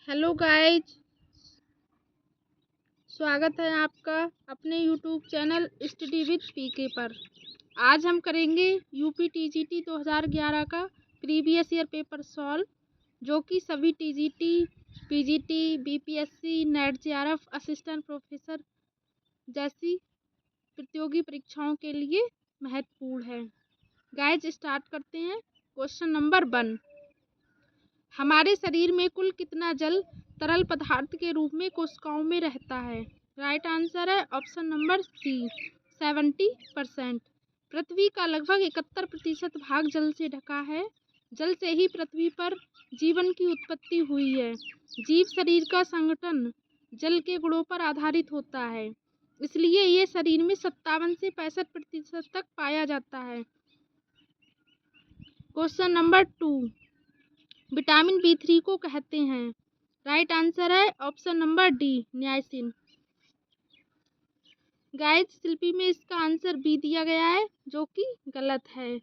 Hello guys, स्वागत है आपका अपने यूट्यूब चैनल स्टडी विद पीके पर। आज हम करेंगे यूपी टीजीटी 2011 का प्रीवियस ईयर पेपर सॉल्व, जो कि सभी TGT, PGT, BPSC, net JRF, assistant professor जैसी प्रतियोगी परीक्षाओं के लिए महत्वपूर्ण है। गाइज स्टार्ट करते हैं। क्वेश्चन नंबर 1, हमारे शरीर में कुल कितना जल तरल पदार्थ के रूप में कोशिकाओं में रहता है? राइट आंसर है ऑप्शन नंबर सी, 70%। पृथ्वी का लगभग 71% भाग जल से ढका है। जल से ही पृथ्वी पर जीवन की उत्पत्ति हुई है। जीव शरीर का संगठन जल के गुणों पर आधारित होता है, इसलिए ये शरीर में 57 से 65% तक पाया जाता है। क्वेश्चन नंबर 2, विटामिन B3 को कहते हैं? राइट आंसर है option number D, niacin. Guys Shilpi में इसका आंसर बी दिया गया है, जो कि गलत है।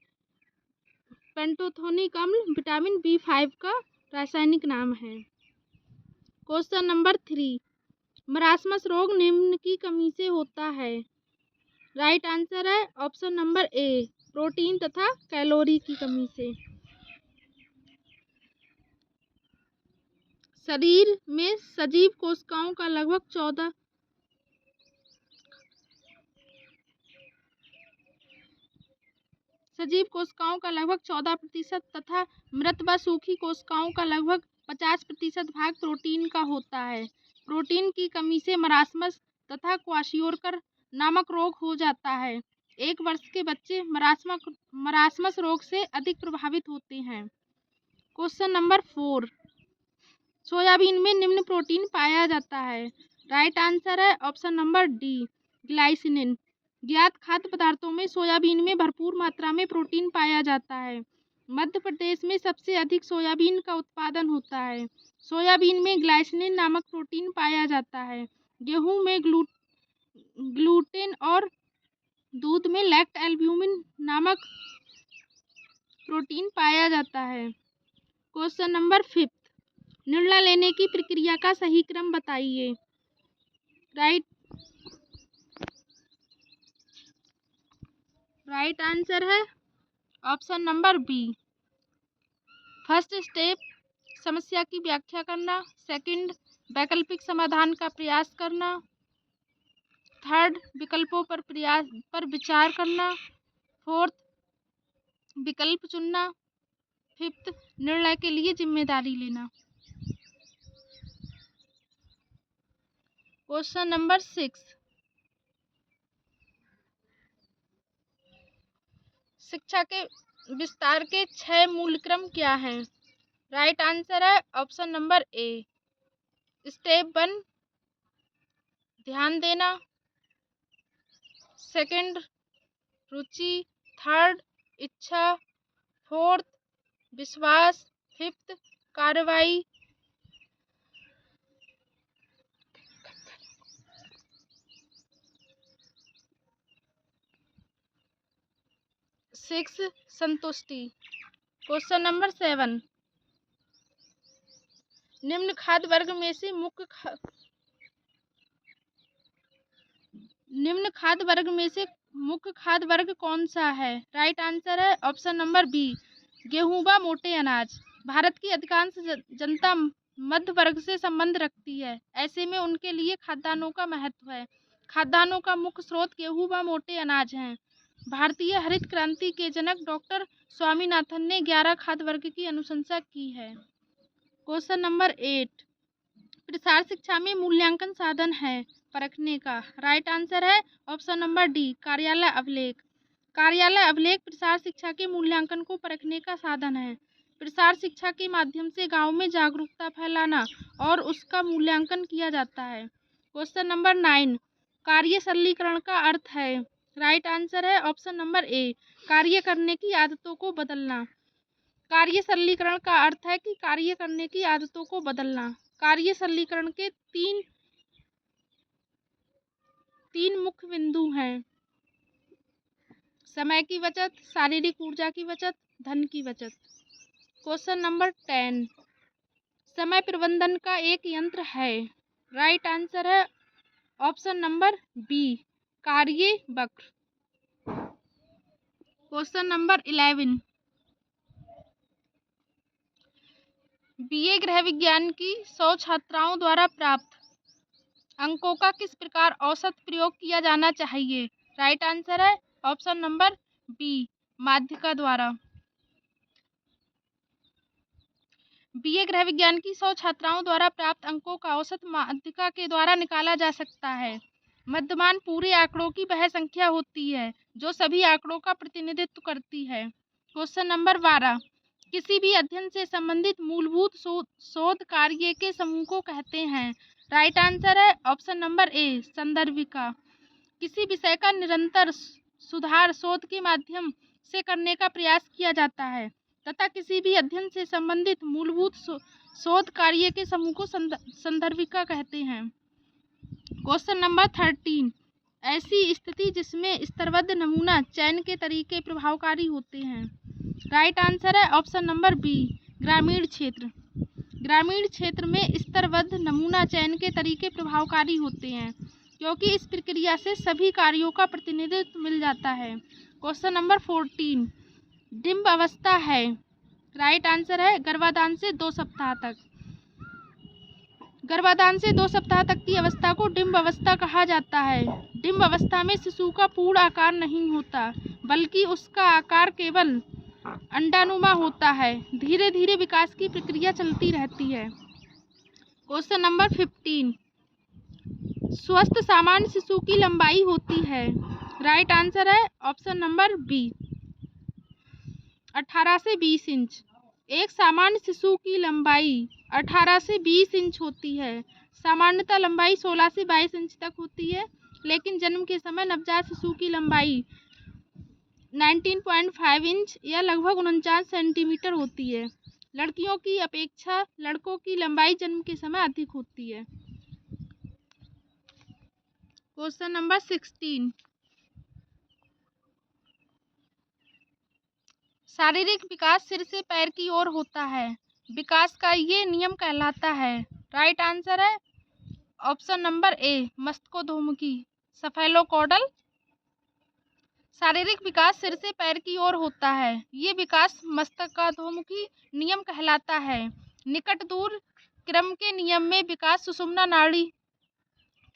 पेंटोथेनिक अम्ल विटामिन B5 का रासायनिक नाम है। क्वेश्चन नंबर 3, मरासमस रोग निम्न की कमी से होता है? राइट आंसर है ऑप्शन नंबर ए, प्रोटीन तथा कैलोरी की कमी से। शरीर में सजीव कोशिकाओं का लगभग 14% तथा मृत व सूखी कोशिकाओं का लगभग 50% भाग प्रोटीन का होता है। प्रोटीन की कमी से मरासमस तथा क्वाशियोरकर नामक रोग हो जाता है। 1 वर्ष के बच्चे मरासमस रोग से अधिक प्रभावित होते हैं। क्वेश्चन नंबर 4, सोयाबीन में निम्न प्रोटीन पाया जाता है? राइट आंसर है ऑप्शन नंबर डी, ग्लाइसिनिन। ज्ञात खाद्य पदार्थों में सोयाबीन में भरपूर मात्रा में प्रोटीन पाया जाता है। मध्य प्रदेश में सबसे अधिक सोयाबीन का उत्पादन होता है। सोयाबीन में ग्लाइसिनिन नामक प्रोटीन पाया जाता है। गेहूं में ग्लूटेन और दूध में लैक्ट एल्ब्यूमिन नामक प्रोटीन पाया जाता है। क्वेश्चन नंबर 5, निर्णय लेने की प्रक्रिया का सही क्रम बताइए? राइट आंसर है option number B. First step, समस्या की व्याख्या करना। सेकंड, वैकल्पिक समाधान का प्रयास करना। थर्ड, विकल्पों पर विचार करना। फोर्थ, विकल्प चुनना। फिफ्थ, निर्णय के लिए जिम्मेदारी लेना। क्वेश्चन नंबर 6, शिक्षा के विस्तार के 6 मूल क्रम क्या हैं? राइट आंसर है ऑप्शन नंबर ए। स्टेप 1, ध्यान देना। सेकंड, रुचि। थर्ड, इच्छा। फोर्थ, विश्वास। फिफ्थ, कार्रवाई। सिक्स, संतुष्टि। क्वेश्चन नंबर 7, निम्न खाद्य वर्ग में से मुख्य खाद्य वर्ग कौन सा है? राइट आंसर है ऑप्शन नंबर बी, गेहूं व मोटे अनाज। भारत की अधिकांश जनता मध्य वर्ग से संबंध रखती है, ऐसे में उनके लिए खाद्यान्नों का महत्व है। खाद्यान्नों का मुख्य स्रोत गेहूं व मोटे अनाज हैं। भारतीय हरित क्रांति के जनक डॉक्टर स्वामीनाथन ने 11 खाद्य वर्ग की अनुशंसा की है। क्वेश्चन नंबर 8, प्रसार शिक्षा में मूल्यांकन साधन है परखने का? राइट आंसर है ऑप्शन नंबर डी, कार्यालय अभिलेख। कार्यालय अभिलेख प्रसार शिक्षा के मूल्यांकन को परखने का साधन है। प्रसार शिक्षा के माध्यम से गांव में जागरूकता फैलाना और उसका मूल्यांकन किया जाता है। क्वेश्चन नंबर 9, कार्य सरलीकरण का अर्थ है? राइट आंसर है ऑप्शन नंबर ए, कार्य करने की आदतों को बदलना। कार्य सरलीकरण का अर्थ है कि कार्य करने की आदतों को बदलना। कार्य सरलीकरण के तीन मुख्य बिंदु हैं: समय की बचत, शारीरिक ऊर्जा की बचत, धन की बचत। क्वेश्चन नंबर 10, समय प्रबंधन का एक यंत्र है। राइट आंसर है ऑप्शन नंबर बी, कार्यवक्र। क्वेश्चन नंबर 11, बीए गृह विज्ञान की 100 छात्राओं द्वारा प्राप्त अंकों का किस प्रकार औसत प्रयोग किया जाना चाहिए? राइट आंसर है ऑप्शन नंबर बी, माध्यिका द्वारा। बीए गृह विज्ञान की 100 छात्राओं द्वारा प्राप्त अंकों का औसत माध्यिका के द्वारा निकाला जा सकता है। मध्यमान पूरे आंकड़ों की वह संख्या होती है जो सभी आंकड़ों का प्रतिनिधित्व करती है। क्वेश्चन नंबर 12, किसी भी अध्ययन से संबंधित मूलभूत शोध कार्य के समूह को कहते हैं? राइट आंसर है ऑप्शन नंबर ए, संदर्भिका। किसी विषय का निरंतर सुधार शोध के माध्यम से करने का प्रयास किया जाता है तथा किसी भी अध्ययन से संबंधित मूलभूत शोध कार्य के समूह को संदर्भिका कहते हैं। क्वेश्चन नंबर 13, ऐसी स्थिति जिसमें स्तरबद्ध नमूना चयन के तरीके प्रभावकारी होते हैं? राइट आंसर है ऑप्शन नंबर बी, ग्रामीण क्षेत्र। ग्रामीण क्षेत्र में स्तरबद्ध नमूना चयन के तरीके प्रभावकारी होते हैं क्योंकि इस प्रक्रिया से सभी कार्यों का प्रतिनिधित्व मिल जाता है। क्वेश्चन नंबर 14, डिम्ब अवस्था है। राइट आंसर है गर्भाधान से 2 सप्ताह तक। गर्भाधान से 2 सप्ताह तक की अवस्था को डिम्ब अवस्था कहा जाता है। डिम्ब अवस्था में शिशु का पूर्ण आकार नहीं होता बल्कि उसका आकार केवल अंडानुमा होता है। धीरे धीरे विकास की प्रक्रिया चलती रहती है। क्वेश्चन नंबर 15, स्वस्थ सामान्य शिशु की लंबाई होती है? राइट आंसर है ऑप्शन नंबर बी, 18 से 20 इंच। एक सामान्य शिशु की लंबाई 18 से 20 इंच होती है। सामान्यतः लंबाई 16 से 22 इंच तक होती है, लेकिन जन्म के समय नवजात शिशु की लंबाई 19.5 इंच या लगभग 49 सेंटीमीटर होती है। लड़कियों की अपेक्षा लड़कों की लंबाई जन्म के समय अधिक होती है। क्वेश्चन नंबर 16, शारीरिक विकास सिर से पैर की ओर होता है। विकास का ये नियम कहलाता है? राइट आंसर है ऑप्शन नंबर ए, मस्तिष्कोद्यमी, सेफेलोकॉडल। शारीरिक विकास सिर से पैर की ओर होता है। ये विकास मस्तिष्कोद्यमी नियम कहलाता है। निकट दूर क्रम के नियम में विकास सुषुम्ना नाड़ी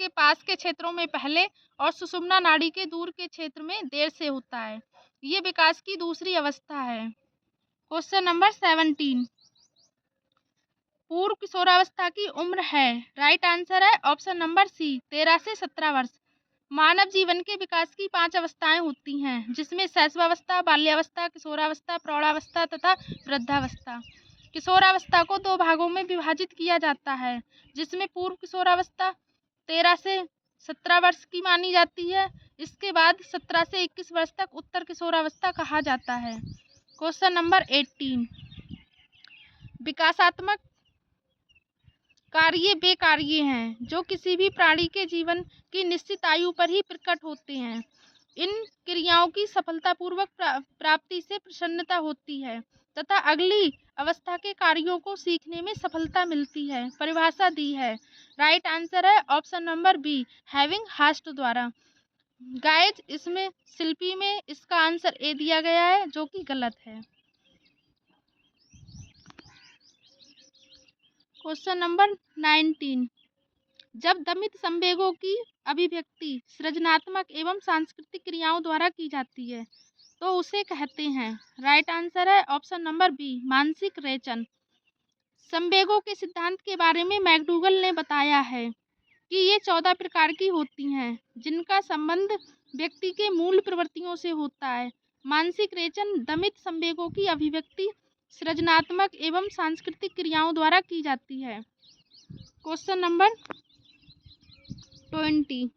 के पास के क्षेत्रों में पहले और सुषुम्ना नाड़ी के दूर के क्षेत्र में देर से होता है। ये विकास की दूसरी अवस्था है। क्वेश्चन नंबर 17, पूर्व किशोरावस्था की उम्र है? राइट आंसर है ऑप्शन नंबर सी, 13 से 17 वर्ष। मानव जीवन के विकास की 5 अवस्थाएं होती हैं, जिसमें शैशवावस्था, बाल्यावस्था, किशोरावस्था, प्रौढ़ावस्था तथा वृद्धावस्था। किशोरावस्था को 2 भागों में विभाजित किया जाता है, जिसमें पूर्व किशोरावस्था 13 से 17 वर्ष की मानी जाती है। इसके बाद 17 से 21 वर्ष तक उत्तर किशोरावस्था कहा जाता है। क्वेश्चन नंबर 18, विकासात्मक कार्य वे कार्य हैं जो किसी भी प्राणी के जीवन की निश्चित आयु पर ही प्रकट होते हैं। इन क्रियाओं की सफलतापूर्वक प्राप्ति से प्रसन्नता होती है तथा अगली अवस्था के कार्यों को सीखने में सफलता मिलती है। परिभाषा दी है। राइट आंसर है option number B, Havighurst द्वारा। गाइज, इसमें शिल्पी में इसका आंसर ए दिया गया है, जो कि गलत है। क्वेश्चन नंबर 19, जब दमित संवेगों की अभिव्यक्ति सृजनात्मक एवं सांस्कृतिक क्रियाओं द्वारा की जाती है तो उसे कहते हैं? राइट आंसर है ऑप्शन नंबर बी, मानसिक रेचन। संवेगों के सिद्धांत के बारे में मैकडूगल ने बताया है कि ये 14 प्रकार की होती हैं, जिनका संबंध व्यक्ति के मूल प्रवृत्तियों से होता है। मानसिक रेचन दमित संवेगों की अभिव्यक्ति सृजनात्मक एवं सांस्कृतिक क्रियाओं द्वारा की जाती है। क्वेश्चन नंबर 20,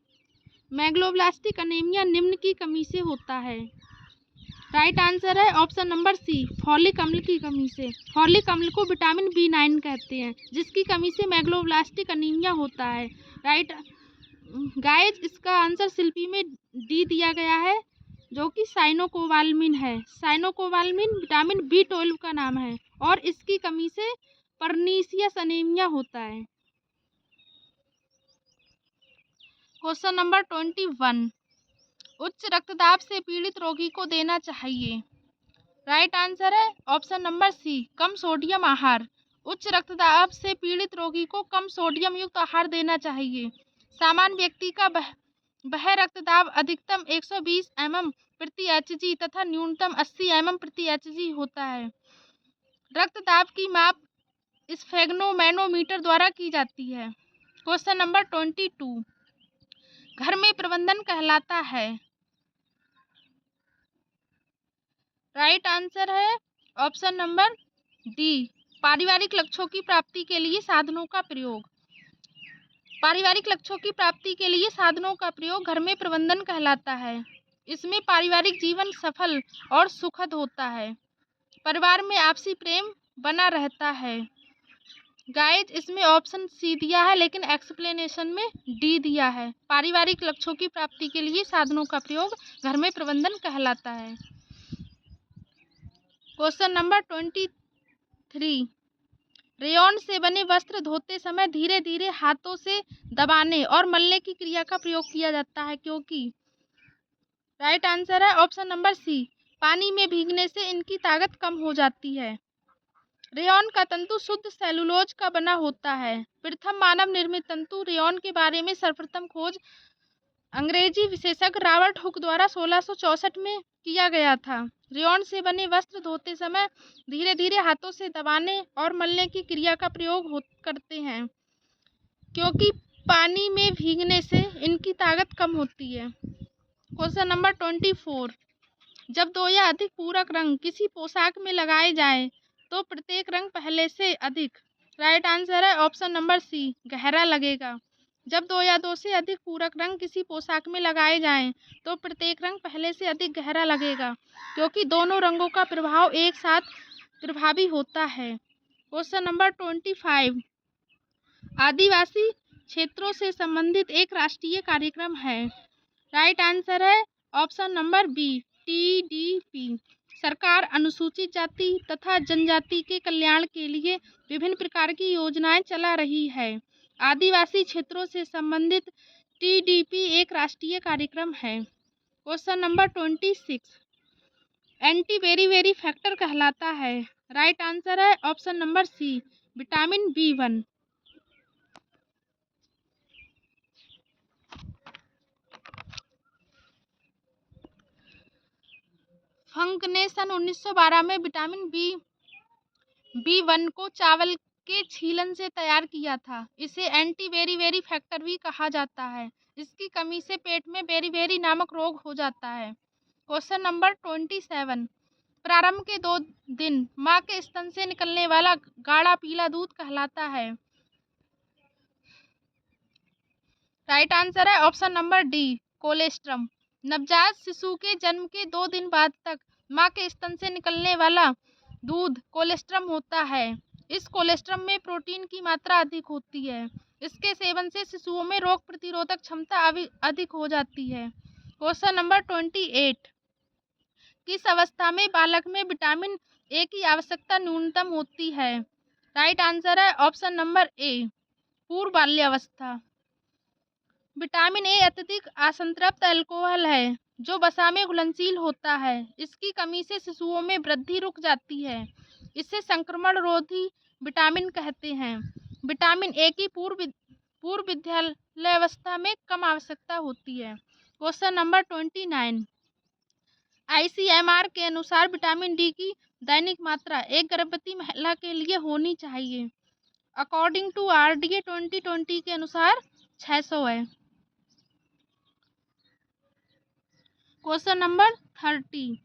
मेगलोब्लास्टिक अनीमिया निम्न की कमी से होता है? राइट आंसर है ऑप्शन नंबर सी, फॉलिक अम्ल की कमी से। फॉलिक अम्ल को विटामिन B9 कहते हैं, जिसकी कमी से मेगलोब्लास्टिक अनीमिया होता है। राइट गाइज, इसका आंसर शिल्पी में डी दिया गया है, जो कि साइनोकोबालामिन है। साइनोकोबालामिन विटामिन B12 का नाम है और इसकी कमी से परनीसियस अनीमिया होता है। क्वेश्चन नंबर 21, उच्च रक्तदाब से पीड़ित रोगी को देना चाहिए। राइट आंसर है ऑप्शन नंबर सी, कम सोडियम आहार। उच्च रक्तदाब से पीड़ित रोगी को कम सोडियम युक्त आहार देना चाहिए। सामान्य व्यक्ति का वह रक्तदाब अधिकतम 120 mm प्रति Hg तथा न्यूनतम 80 mm प्रति Hg होता है। रक्तदाब की माप स्फेग्नोमैनोमीटर द्वारा की जाती है। क्वेश्चन नंबर 22, घर में प्रबंधन कहलाता है। राइट आंसर है ऑप्शन नंबर डी, पारिवारिक लक्ष्यों की प्राप्ति के लिए साधनों का प्रयोग। पारिवारिक लक्ष्यों की प्राप्ति के लिए साधनों का प्रयोग घर में प्रबंधन कहलाता है। इसमें पारिवारिक जीवन सफल और सुखद होता है। परिवार में आपसी प्रेम बना रहता है। गाइज इसमें ऑप्शन सी दिया है लेकिन एक्सप्लेनेशन में डी दिया है। पारिवारिक लक्ष्यों की प्राप्ति के लिए साधनों का प्रयोग घर में प्रबंधन कहलाता है। क्वेश्चन नंबर 23, रेयॉन से बने वस्त्र धोते समय धीरे धीरे हाथों से दबाने और मलने की क्रिया का प्रयोग किया जाता है क्योंकि। राइट आंसर है ऑप्शन नंबर सी, पानी में भीगने से इनकी ताकत कम हो जाती है। रेयॉन का तंतु शुद्ध सेलुलोज का बना होता है। प्रथम मानव निर्मित तंतु रेयॉन के बारे में सर्वप्रथम खोज अंग्रेजी विशेषज्ञ रॉबर्ट हुक द्वारा 1664 में किया गया था। रेयॉन से बने वस्त्र धोते समय धीरे धीरे हाथों से दबाने और मलने की क्रिया का प्रयोग करते हैं क्योंकि पानी में भीगने से इनकी ताकत कम होती है। क्वेश्चन नंबर 24, जब दो या अधिक पूरक रंग किसी पोशाक में लगाए जाएं तो प्रत्येक रंग पहले से अधिक। राइट आंसर है ऑप्शन नंबर सी, गहरा लगेगा। जब दो या दो से अधिक पूरक रंग किसी पोशाक में लगाए जाएं तो प्रत्येक रंग पहले से अधिक गहरा लगेगा क्योंकि दोनों रंगों का प्रभाव एक साथ प्रभावी होता है। क्वेश्चन नंबर 25, आदिवासी क्षेत्रों से संबंधित एक राष्ट्रीय कार्यक्रम है। राइट आंसर है ऑप्शन नंबर बी, TDP। सरकार अनुसूचित जाति तथा जनजाति के कल्याण के लिए विभिन्न प्रकार की योजनाएं चला रही है। आदिवासी क्षेत्रों से संबंधित TDP एक राष्ट्रीय कार्यक्रम है। Question number 26, anti beriberi factor कहलाता है। राइट आंसर है option number C, vitamin B1। Funk ने सन 1912 में विटामिन B1 को चावल के छीलन से तैयार किया था। इसे एंटी बेरी फैक्टर भी कहा जाता है। इसकी कमी से पेट में बेरी नामक रोग हो जाता है। क्वेश्चन नंबर 27, प्रारंभ के 2 दिन मां के स्तन से निकलने वाला गाढ़ा पीला दूध कहलाता है। राइट आंसर है ऑप्शन नंबर डी, कोलेस्ट्रम। नवजात शिशु के जन्म के 2 दिन बाद तक मां के स्तन से निकलने वाला दूध कोलेस्ट्रम होता है। इस कोलेस्ट्रम में प्रोटीन की मात्रा अधिक होती है। इसके सेवन से शिशुओं में रोग प्रतिरोधक क्षमता अधिक हो जाती है। क्वेश्चन नंबर 28, किस अवस्था में बालक में विटामिन ए की आवश्यकता न्यूनतम होती है। राइट आंसर है ऑप्शन नंबर ए, पूर्व बाल्यावस्था। विटामिन ए अत्यधिक असंतृप्त अल्कोहल है जो वसा में घुलनशील होता है। इसकी कमी से शिशुओं में वृद्धि रुक जाती है। इसे संक्रमण रोधी विटामिन कहते हैं। विटामिन ए की पूर्व विद्यालयावस्था में कम आवश्यकता होती है। क्वेश्चन नंबर 29, ICMR के अनुसार विटामिन डी की दैनिक मात्रा एक गर्भवती महिला के लिए होनी चाहिए। अकॉर्डिंग टू RDA 2020 के अनुसार 600 है। क्वेश्चन नंबर 30,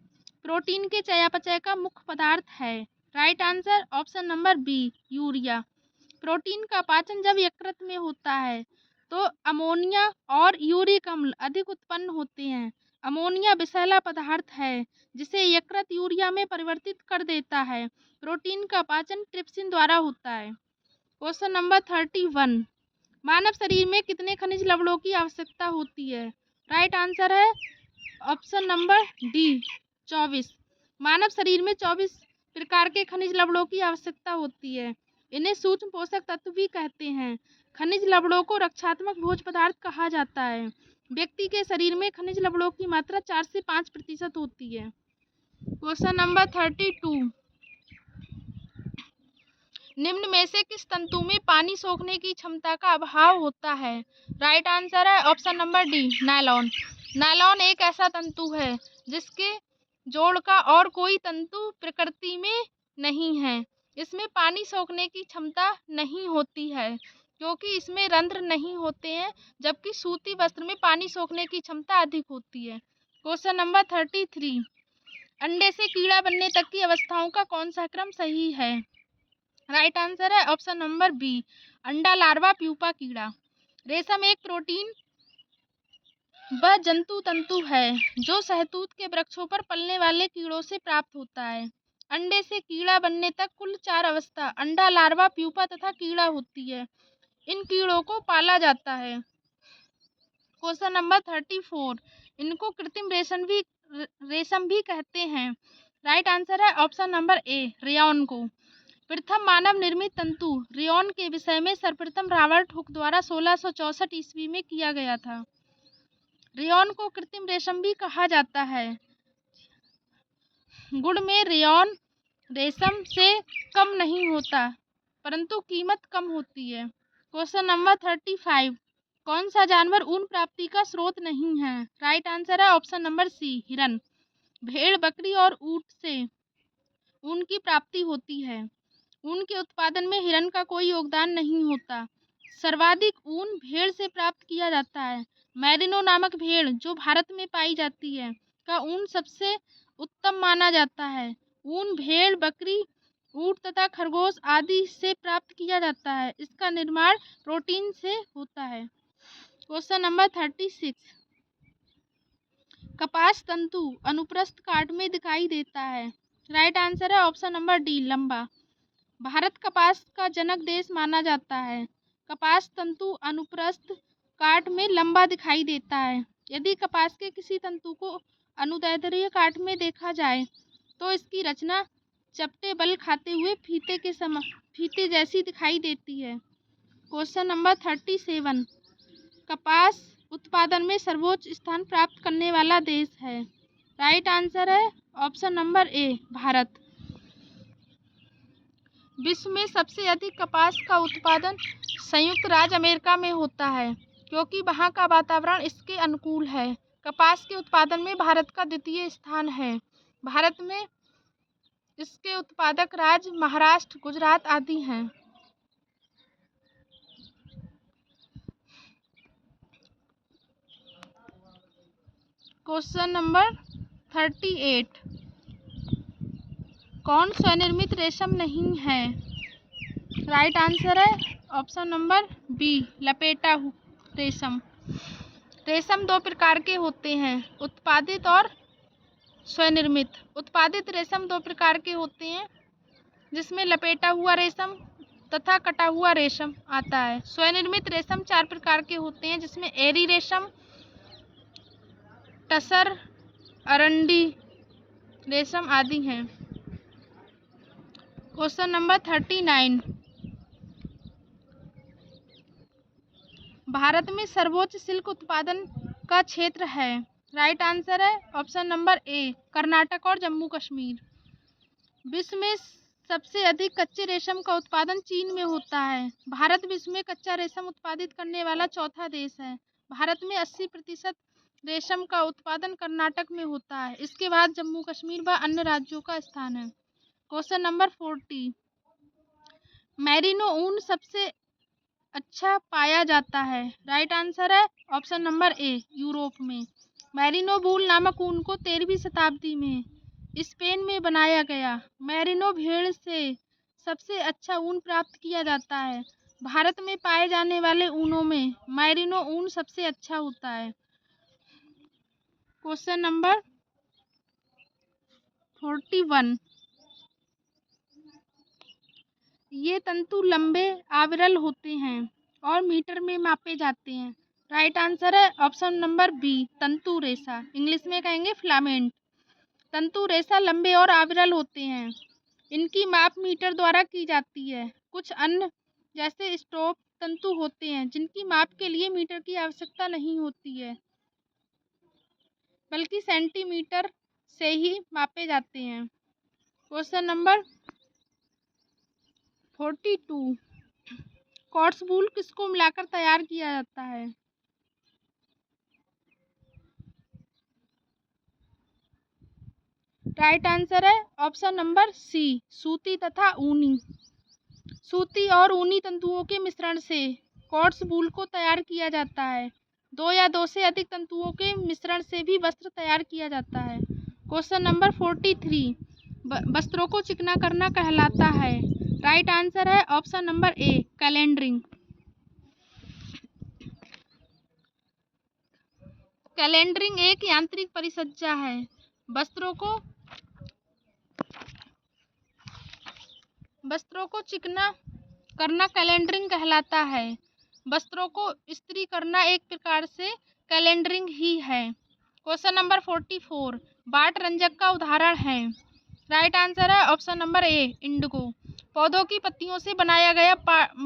प्रोटीन के चयापचय का मुख्य पदार्थ है। Right answer option number B, urea. Protein का पाचन जब यकृत में होता है तो अमोनिया और यूरिक अम्ल अधिक उत्पन्न होते हैं। अमोनिया विषैला पदार्थ है जिसे यकृत यूरिया में परिवर्तित कर देता है। प्रोटीन का पाचन ट्रिप्सिन द्वारा होता है। क्वेश्चन नंबर 31, मानव शरीर में कितने खनिज लवणों की आवश्यकता होती है। राइट आंसर है ऑप्शन नंबर डी, 24। मानव शरीर में 24 प्रकार के खनिज लवणों की आवश्यकता होती है। इन्हें सूक्ष्म पोषक तत्व भी कहते हैं। खनिज लवणों को रक्षात्मक भोज्य पदार्थ कहा जाता है। व्यक्ति के शरीर में खनिज लवणों की मात्रा 4 से 5% होती है। क्वेश्चन नंबर 32, निम्न में से किस तंतु में पानी सोखने की क्षमता का अभाव होता है? राइट आंसर है option number D, nylon. Nylon एक ऐसा तंतु है जिसके जोड़ का और कोई तंतु प्रकृति में नहीं है। इसमें पानी सोखने की क्षमता नहीं होती है क्योंकि इसमें रंध्र नहीं होते हैं, जबकि सूती वस्त्र में पानी सोखने की क्षमता अधिक होती है। क्वेश्चन नंबर 33, अंडे से कीड़ा बनने तक की अवस्थाओं का कौन सा क्रम सही है? राइट आंसर है ऑप्शन नंबर बी, अंडा, लार्वा, प्यूपा, कीड़ा। रेशम एक प्रोटीन व जंतु तंतु है जो शहतूत के वृक्षों पर पलने वाले कीड़ों से प्राप्त होता है। अंडे से कीड़ा बनने तक कुल 4 अवस्था अंडा, लार्वा, प्यूपा तथा कीड़ा होती है। इन कीड़ों को पाला जाता है। क्वेश्चन नंबर 34, इनको कृत्रिम रेशम भी कहते हैं। राइट आंसर है ऑप्शन नंबर ए, रेयॉन को। प्रथम मानव निर्मित तंतु रेयॉन के विषय में सर्वप्रथम रॉबर्ट हुक द्वारा 1664 ईस्वी में किया गया था। रेयॉन को कृत्रिम रेशम भी कहा जाता है। गुण में रेयॉन रेशम से कम नहीं होता, परंतु कीमत कम होती है। क्वेश्चन नंबर 35, कौन सा जानवर ऊन प्राप्ति का स्रोत नहीं है? राइट आंसर है ऑप्शन नंबर सी, हिरन। भेड़, बकरी और ऊंट से ऊन की प्राप्ति होती है। ऊन के उत्पादन में हिरन का कोई योगदान नहीं होता। सर्वाधिक ऊन भेड़ से प्राप्त किया जाता है। मैरिनो नामक भेड़ जो भारत में पाई जाती है का ऊन सबसे उत्तम माना जाता है। ऊन भेड़, बकरी, ऊंट तथा खरगोश आदि से प्राप्त किया जाता है। इसका निर्माण प्रोटीन से होता है। क्वेश्चन नंबर 36, कपास तंतु अनुप्रस्थ काट में दिखाई देता है। राइट आंसर है ऑप्शन नंबर डी, लंबा। भारत कपास का जनक देश माना जाता है। कपास तंतु अनुप्रस्थ काट में लंबा दिखाई देता है। यदि कपास के किसी तंतु को अनुदैर्ध्य काट में देखा जाए तो इसकी रचना चपटे बल खाते हुए फीते जैसी दिखाई देती है। क्वेश्चन नंबर 37, कपास उत्पादन में सर्वोच्च स्थान प्राप्त करने वाला देश है। राइट आंसर है ऑप्शन नंबर ए, भारत। विश्व में सबसे अधिक कपास का उत्पादन संयुक्त राज्य अमेरिका में होता है क्योंकि वहां का वातावरण इसके अनुकूल है। कपास के उत्पादन में भारत का द्वितीय स्थान है। भारत में इसके उत्पादक राज्य महाराष्ट्र, गुजरात आदि हैं। क्वेश्चन नंबर 38, कौन स्वनिर्मित रेशम नहीं है? राइट आंसर है ऑप्शन नंबर बी, लपेटा रेशम। रेशम 2 प्रकार के होते हैं, उत्पादित और स्वनिर्मित। उत्पादित रेशम 2 प्रकार के होते हैं जिसमें लपेटा हुआ रेशम तथा कटा हुआ रेशम आता है। स्वनिर्मित रेशम 4 प्रकार के होते हैं जिसमें एरी रेशम, टसर, अरंडी रेशम आदि हैं। क्वेश्चन नंबर 39, भारत में सर्वोच्च सिल्क उत्पादन का क्षेत्र है। राइट आंसर है ऑप्शन नंबर ए, कर्नाटक और जम्मू कश्मीर। विश्व में सबसे अधिक कच्चे रेशम का उत्पादन चीन में होता है। भारत विश्व में कच्चा रेशम उत्पादित करने वाला चौथा देश है। भारत में 80% रेशम का उत्पादन कर्नाटक में होता है। इसके बाद जम्मू कश्मीर व अन्य राज्यों का स्थान है। क्वेश्चन नंबर 40, मैरिनो ऊन सबसे अच्छा पाया जाता है। राइट आंसर है ऑप्शन नंबर ए, यूरोप में। मैरिनो वूल नामक ऊन को 13वीं शताब्दी में स्पेन में बनाया गया। मैरिनो भेड़ से सबसे अच्छा ऊन प्राप्त किया जाता है। भारत में पाए जाने वाले ऊनों में मैरिनो ऊन सबसे अच्छा होता है। क्वेश्चन नंबर 41, ये तंतु लंबे आविरल होते हैं और मीटर में मापे जाते हैं। राइट आंसर है ऑप्शन नंबर बी, तंतु रेशा। इंग्लिश में कहेंगे फिलामेंट। तंतु रेशा लंबे और आविरल होते हैं। इनकी माप मीटर द्वारा की जाती है। कुछ अन्य जैसे स्टोप तंतु होते हैं जिनकी माप के लिए मीटर की आवश्यकता नहीं होती है, बल्कि सेंटीमीटर से ही मापे जाते हैं। क्वेश्चन नंबर 42, कॉर्ड्स वूल किसको मिलाकर तैयार किया जाता है? राइट आंसर है ऑप्शन नंबर सी, सूती तथा ऊनी। सूती और ऊनी तंतुओं के मिश्रण से कॉर्ड्स वूल को तैयार किया जाता है। 2 या 2 से अधिक तंतुओं के मिश्रण से भी वस्त्र तैयार किया जाता है। क्वेश्चन नंबर 43, वस्त्रों को चिकना करना कहलाता है। राइट आंसर है ऑप्शन नंबर ए, कैलेंडरिंग। कैलेंडरिंग एक यांत्रिक परिसज्जा है। वस्त्रों को चिकना करना कैलेंडरिंग कहलाता है। वस्त्रों को इस्त्री करना एक प्रकार से कैलेंडरिंग ही है। क्वेश्चन नंबर 44, बाट रंजक का उदाहरण है। राइट आंसर है ऑप्शन नंबर ए, इंडिगो। पौधों की पत्तियों से बनाया गया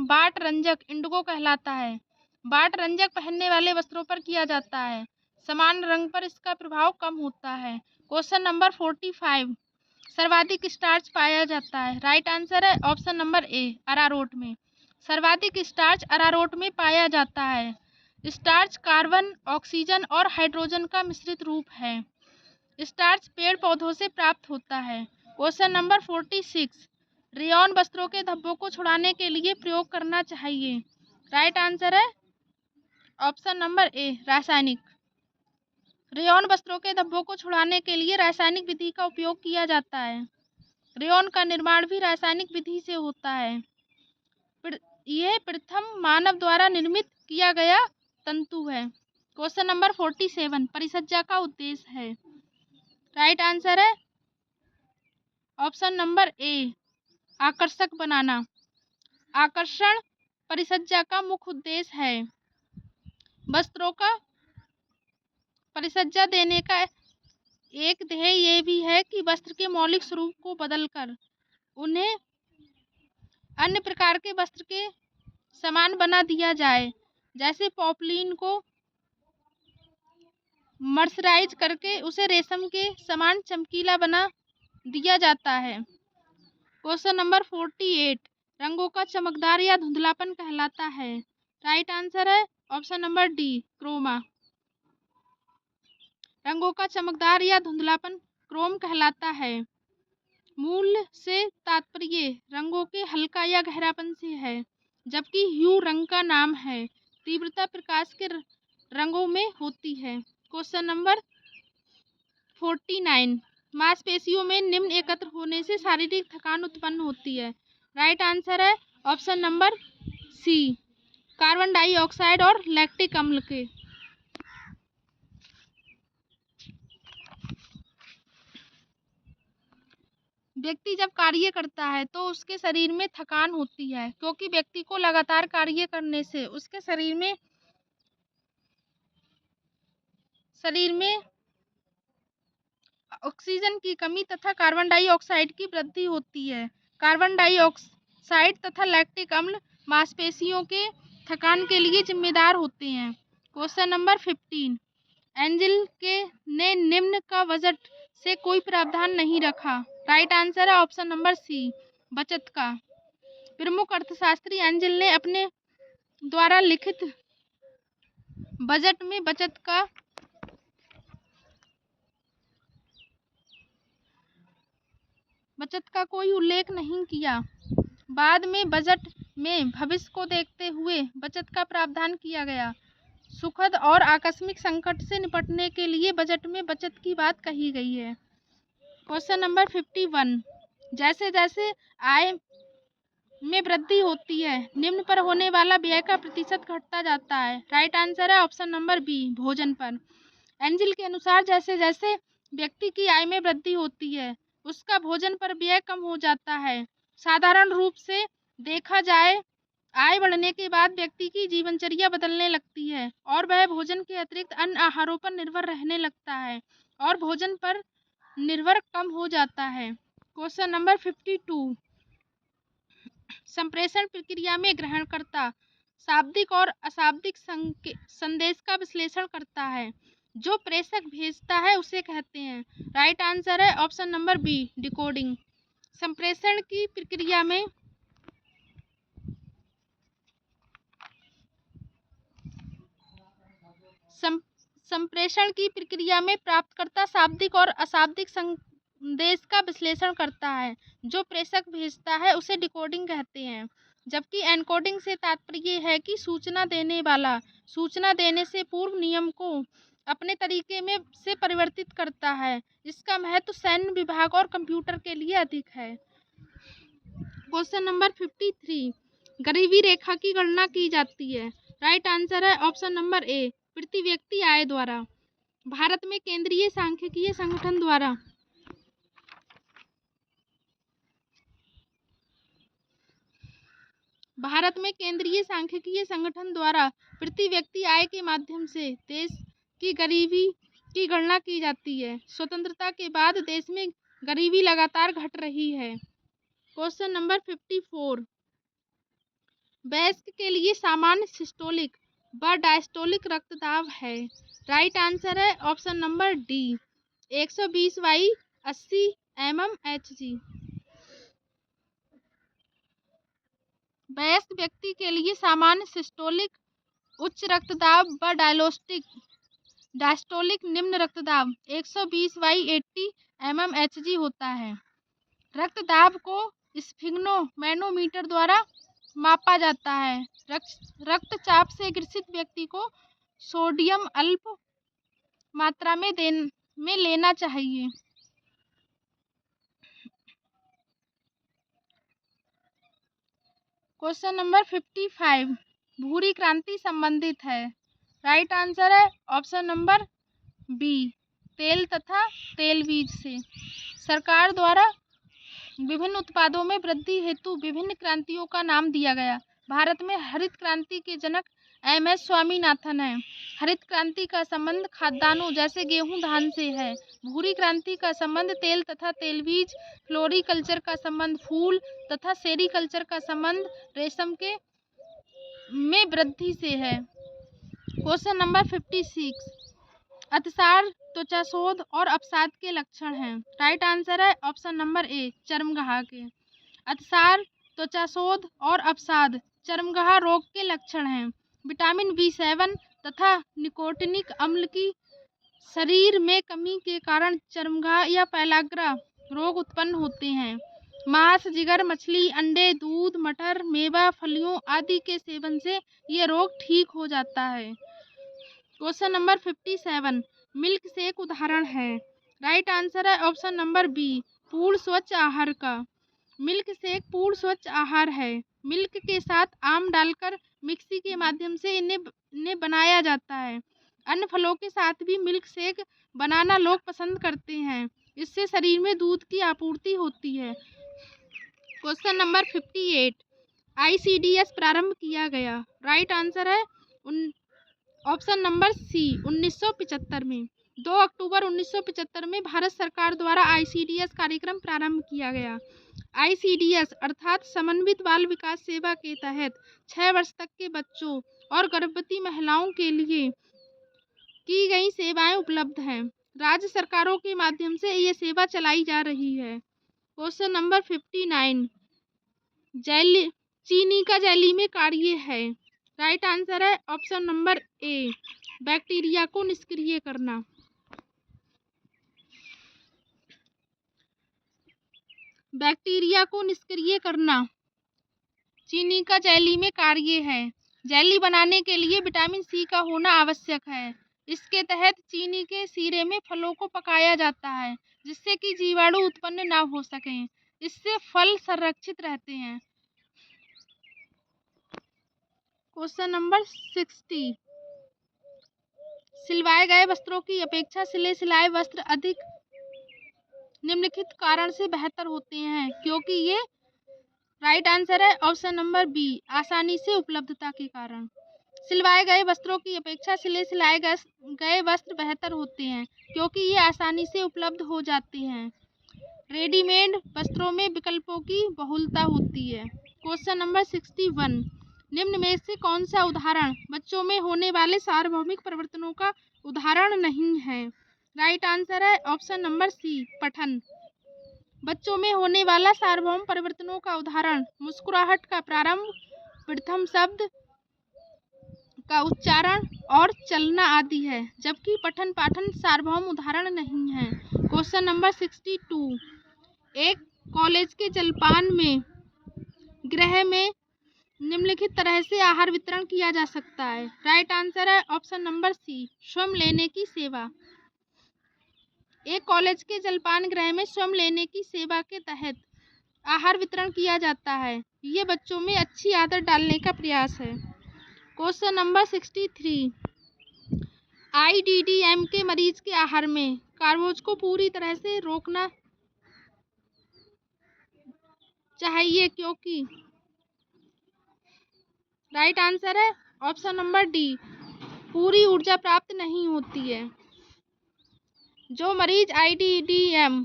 बाट रंजक इंडिगो कहलाता है। बाट रंजक पहनने वाले वस्त्रों पर किया जाता है। समान रंग पर इसका प्रभाव कम होता है। क्वेश्चन नंबर 45, सर्वाधिक स्टार्च पाया जाता है। राइट आंसर है ऑप्शन नंबर ए, अरारोट में। सर्वाधिक स्टार्च अरारोट में पाया जाता है। स्टार्च कार्बन, ऑक्सीजन और हाइड्रोजन का मिश्रित रूप है। स्टार्च पेड़ पौधों से प्राप्त होता है। क्वेश्चन नंबर 46, रेयॉन वस्त्रों के धब्बों को छुड़ाने के लिए प्रयोग करना चाहिए। राइट आंसर है ऑप्शन नंबर ए, रासायनिक। रेयॉन वस्त्रों के धब्बों को छुड़ाने के लिए रासायनिक विधि का उपयोग किया जाता है। रेयॉन का निर्माण भी रासायनिक विधि से होता है। यह प्रथम मानव द्वारा निर्मित किया गया तंतु है। क्वेश्चन नंबर 47, परिसज्जा का उद्देश्य है। राइट आंसर है ऑप्शन नंबर ए, आकर्षक बनाना। आकर्षण परिसज्जा का मुख्य उद्देश्य है। वस्त्रों का परिसज्जा देने का एक ध्येय ये भी है कि वस्त्र के मौलिक स्वरूप को बदलकर उन्हें अन्य प्रकार के वस्त्र के समान बना दिया जाए। जैसे पॉपलिन को मर्सराइज करके उसे रेशम के समान चमकीला बना दिया जाता है। क्वेश्चन नंबर 48, रंगों का चमकदार या धुंधलापन कहलाता है। राइट आंसर है ऑप्शन नंबर डी, क्रोमा। रंगों का चमकदार या धुंधलापन क्रोम कहलाता है। मूल से तात्पर्य रंगों के हल्का या गहरापन से है, जबकि ह्यू रंग का नाम है। तीव्रता प्रकाश के रंगों में होती है। क्वेश्चन नंबर 49, मांसपेशियों में निम्न एकत्र होने से शारीरिक थकान उत्पन्न होती है। राइट आंसर है option number C, carbon dioxide और लैक्टिक अम्ल के। व्यक्ति जब कार्य करता है तो उसके शरीर में थकान होती है, क्योंकि व्यक्ति को लगातार कार्य करने से उसके शरीर में ऑक्सीजन की कमी तथा कार्बन डाइऑक्साइड की वृद्धि होती है। कार्बन डाइऑक्साइड तथा लैक्टिक अम्ल मांसपेशियों के थकान के लिए जिम्मेदार होते हैं। क्वेश्चन नंबर 15, एंजिल ने निम्न का बजट से कोई प्रावधान नहीं रखा। राइट आंसर है ऑप्शन नंबर सी, बचत का। प्रमुख अर्थशास्त्री एंजिल ने अपने द्वारा लिखित बजट में बचत का कोई उल्लेख नहीं किया। बाद में बजट में भविष्य को देखते हुए बचत का प्रावधान किया गया। सुखद और आकस्मिक संकट से निपटने के लिए बजट में बचत की बात कही गई है। क्वेश्चन नंबर 51, जैसे जैसे आय में वृद्धि होती है, निम्न पर होने वाला व्यय का प्रतिशत घटता जाता है। राइट आंसर है ऑप्शन नंबर बी, भोजन पर। एंजिल के अनुसार जैसे जैसे व्यक्ति की आय में वृद्धि होती है, उसका भोजन पर व्यय कम हो जाता है। साधारण रूप से देखा जाए, आय बढ़ने के बाद व्यक्ति की जीवनचर्या बदलने लगती है और वह भोजन के अतिरिक्त अन्य आहारों पर निर्भर रहने लगता है और भोजन पर निर्भर कम हो जाता है। क्वेश्चन नंबर 52, संप्रेषण प्रक्रिया में ग्रहणकर्ता शाब्दिक और अशाब्दिक संदेश का विश्लेषण करता है। जो प्रेषक भेजता है उसे कहते हैं। राइट आंसर है ऑप्शन नंबर बी, डिकोडिंग। संप्रेषण की प्रक्रिया में संप्रेषण की प्रक्रिया में प्राप्तकर्ता शाब्दिक और अशाब्दिक संदेश का विश्लेषण करता है। जो प्रेषक भेजता है उसे डिकोडिंग कहते हैं। जबकि एन्कोडिंग से तात्पर्य है कि सूचना देने वाला सूचना देने से पूर्व नियम को अपने तरीके में से परिवर्तित करता है। इसका महत्व सैन्य विभाग और कंप्यूटर के लिए अधिक है। क्वेश्चन नंबर 53, गरीबी रेखा की गणना की जाती है। राइट आंसर है ऑप्शन नंबर ए, प्रति व्यक्ति आय द्वारा। भारत में केंद्रीय सांख्यिकीय संगठन द्वारा प्रति व्यक्ति आय के माध्यम से देश की गरीबी की गणना की जाती है। स्वतंत्रता के बाद देश में गरीबी लगातार घट रही है। क्वेश्चन नंबर 54, वयस्क के लिए सामान्य सिस्टोलिक व डायस्टोलिक रक्तदाब है। राइट आंसर है ऑप्शन नंबर डी, 120/80 mmHg। वयस्क व्यक्ति के लिए सामान्य सिस्टोलिक उच्च रक्तदाब व डायस्टोलिक निम्न रक्तदाब 120/80 mmHg होता है। रक्तदाब को स्फिग्नोमैनोमीटर द्वारा मापा जाता है। रक्तचाप से ग्रसित व्यक्ति को सोडियम अल्प मात्रा में लेना चाहिए। क्वेश्चन नंबर 55, भूरी क्रांति संबंधित है। राइट आंसर है ऑप्शन नंबर बी, तेल तथा तेल बीज से। सरकार द्वारा विभिन्न उत्पादों में वृद्धि हेतु विभिन्न क्रांतियों का नाम दिया गया। भारत में हरित क्रांति के जनक MS स्वामीनाथन हैं। हरित क्रांति का संबंध खाद्यान्नों जैसे गेहूं धान से है। भूरी क्रांति का संबंध तेल तथा तेलबीज, फ्लोरीकल्चर का संबंध फूल तथा सेरीकल्चर का संबंध रेशम के में वृद्धि से है। क्वेश्चन नंबर 56, अतिसार, त्वचाशोथ और अवसाद के लक्षण हैं। राइट आंसर है ऑप्शन नंबर ए, चर्मघा के। अतिसार, त्वचाशोथ और अवसाद चर्मघा रोग के लक्षण हैं। विटामिन B7 तथा निकोटिनिक अम्ल की शरीर में कमी के कारण चर्मघा या पेलाग्रा रोग उत्पन्न होते हैं। मांस, जिगर, मछली, अंडे, दूध, मटर, मेवा, फलियों आदि के सेवन से ये रोग ठीक हो जाता है। क्वेश्चन नंबर 57, मिल्क शेक उदाहरण है। राइट आंसर है ऑप्शन नंबर बी, पूर्ण स्वच्छ आहार का। मिल्क शेक पूर्ण स्वच्छ आहार है। मिल्क के साथ आम डालकर मिक्सी के माध्यम से इन्हें बनाया जाता है। अन्य फलों के साथ भी मिल्क शेक बनाना लोग पसंद करते हैं। इससे शरीर में दूध की आपूर्ति होती है। क्वेश्चन नंबर 58, ICDS प्रारंभ किया गया। राइट आंसर है ऑप्शन नंबर सी, 1975 में। 2 अक्टूबर 1975 में भारत सरकार द्वारा ICDS कार्यक्रम प्रारंभ किया गया। ICDS अर्थात समन्वित बाल विकास सेवा के तहत 6 वर्ष तक के बच्चों और गर्भवती महिलाओं के लिए की गई सेवाएं उपलब्ध हैं। राज्य सरकारों के माध्यम से ये सेवा चलाई जा रही है। क्वेश्चन नंबर 59, चीनी का जेली में कार्य है। राइट आंसर है ऑप्शन नंबर ए, बैक्टीरिया को निष्क्रिय करना। बैक्टीरिया को निष्क्रिय करना चीनी का जेली में कार्य है। जेली बनाने के लिए विटामिन C का होना आवश्यक है। इसके तहत चीनी के सीरे में फलों को पकाया जाता है जिससे कि जीवाणु उत्पन्न ना हो सकें। इससे फल संरक्षित रहते हैं। क्वेश्चन नंबर 60, सिलवाए गए वस्त्रों की अपेक्षा सिलाए वस्त्र अधिक निम्नलिखित कारण से बेहतर होते हैं क्योंकि ये। राइट आंसर है ऑप्शन नंबर बी, आसानी से उपलब्धता के कारण। सिलवाए गए वस्त्रों की अपेक्षा सिलाए गए वस्त्र बेहतर होते हैं क्योंकि ये आसानी से उपलब्ध हो जाते हैं। रेडीमेड वस्त्रों में विकल्पों की बहुलता होती है। क्वेश्चन नंबर 61, निम्न में से कौन सा उदाहरण बच्चों में होने वाले सार्वभौमिक परिवर्तनों का उदाहरण नहीं है? राइट आंसर है ऑप्शन नंबर सी, पठन। बच्चों में होने वाला सार्वभौम परिवर्तनों का उदाहरण मुस्कुराहट का प्रारंभ, प्रथम शब्द का उच्चारण और चलना आदि है, जबकि पठन पाठन सार्वभौम उदाहरण नहीं है। क्वेश्चन नंबर 62, एक कॉलेज के जलपान में गृह में निम्नलिखित तरह से आहार वितरण किया जा सकता है। राइट आंसर है ऑप्शन नंबर सी, स्वयं लेने की सेवा। एक कॉलेज के जलपान गृह में स्वयं लेने की सेवा के तहत आहार वितरण किया जाता है। ये बच्चों में अच्छी आदत डालने का प्रयास है। क्वेश्चन नंबर 63, IDDM के मरीज के आहार में कार्बोज को पूरी तरह से रोकना चाहिए क्योंकि राइट आंसर है ऑप्शन नंबर डी, पूरी ऊर्जा प्राप्त नहीं होती है। जो मरीज IDDM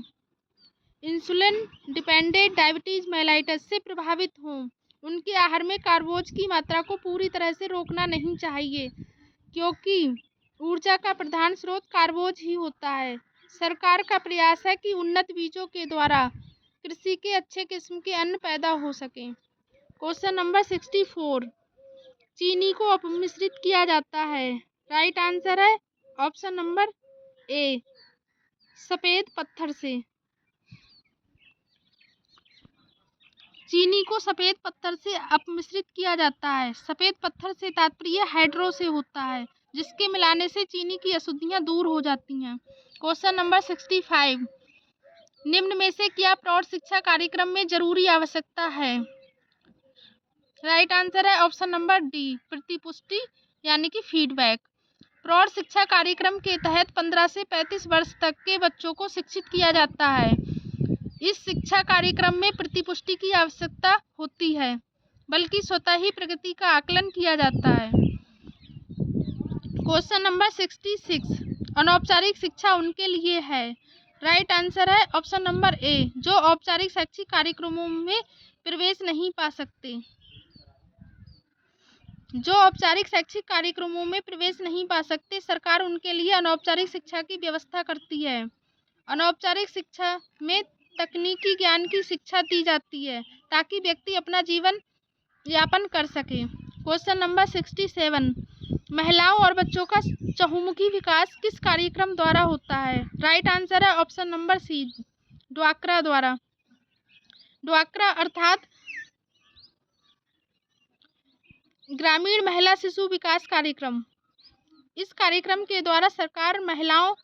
insulin dependent diabetes mellitus से प्रभावित हों, उनके आहार में कार्बोज की मात्रा को पूरी तरह से रोकना नहीं चाहिए क्योंकि ऊर्जा का प्रधान स्रोत कार्बोज ही होता है। सरकार का प्रयास है कि उन्नत बीजों के द्वारा कृषि के अच्छे किस्म के अन्न पैदा हो सकें। क्वेश्चन नंबर 64, चीनी को अपमिश्रित किया जाता है। राइट आंसर है ऑप्शन नंबर ए, सफेद पत्थर से। चीनी को सफेद पत्थर से अपमिश्रित किया जाता है। सफेद पत्थर से तात्पर्य हाइड्रो से होता है, जिसके मिलाने से चीनी की अशुद्धियां दूर हो जाती हैं। क्वेश्चन नंबर 65, निम्न में से क्या प्रौढ़ शिक्षा कार्यक्रम में जरूरी आवश्यकता है? राइट आंसर है ऑप्शन नंबर डी, प्रतिपुष्टि यानी कि फीडबैक। प्रौढ़ शिक्षा कार्यक्रम के तहत 15 से 35 वर्ष तक के बच्चों को शिक्षित किया जाता है। इस शिक्षा कार्यक्रम में प्रतिपुष्टि की आवश्यकता होती है, बल्कि स्वतः ही प्रगति का आकलन किया जाता है। क्वेश्चन नंबर 66, अनौपचारिक शिक्षा उनके लिए है। राइट आंसर है ऑप्शन नंबर ए, जो औपचारिक शैक्षिक कार्यक्रमों में प्रवेश नहीं पा सकते। जो औपचारिक शैक्षिक कार्यक्रमों में प्रवेश नहीं पा सकते, सरकार उनके लिए अनौपचारिक शिक्षा की व्यवस्था करती है। अनौपचारिक शिक्षा में तकनीकी ज्ञान की शिक्षा दी जाती है ताकि व्यक्ति अपना जीवन यापन कर सके। क्वेश्चन नंबर 67, महिलाओं और बच्चों का चहुमुखी विकास किस कार्यक्रम द्वारा होता है? राइट आंसर है ऑप्शन नंबर सी, ड्वाक्रा द्वारा। ड्वाक्रा अर्थात ग्रामीण महिला शिशु विकास कार्यक्रम। इस कार्यक्रम के द्वारा सरकार महिलाओं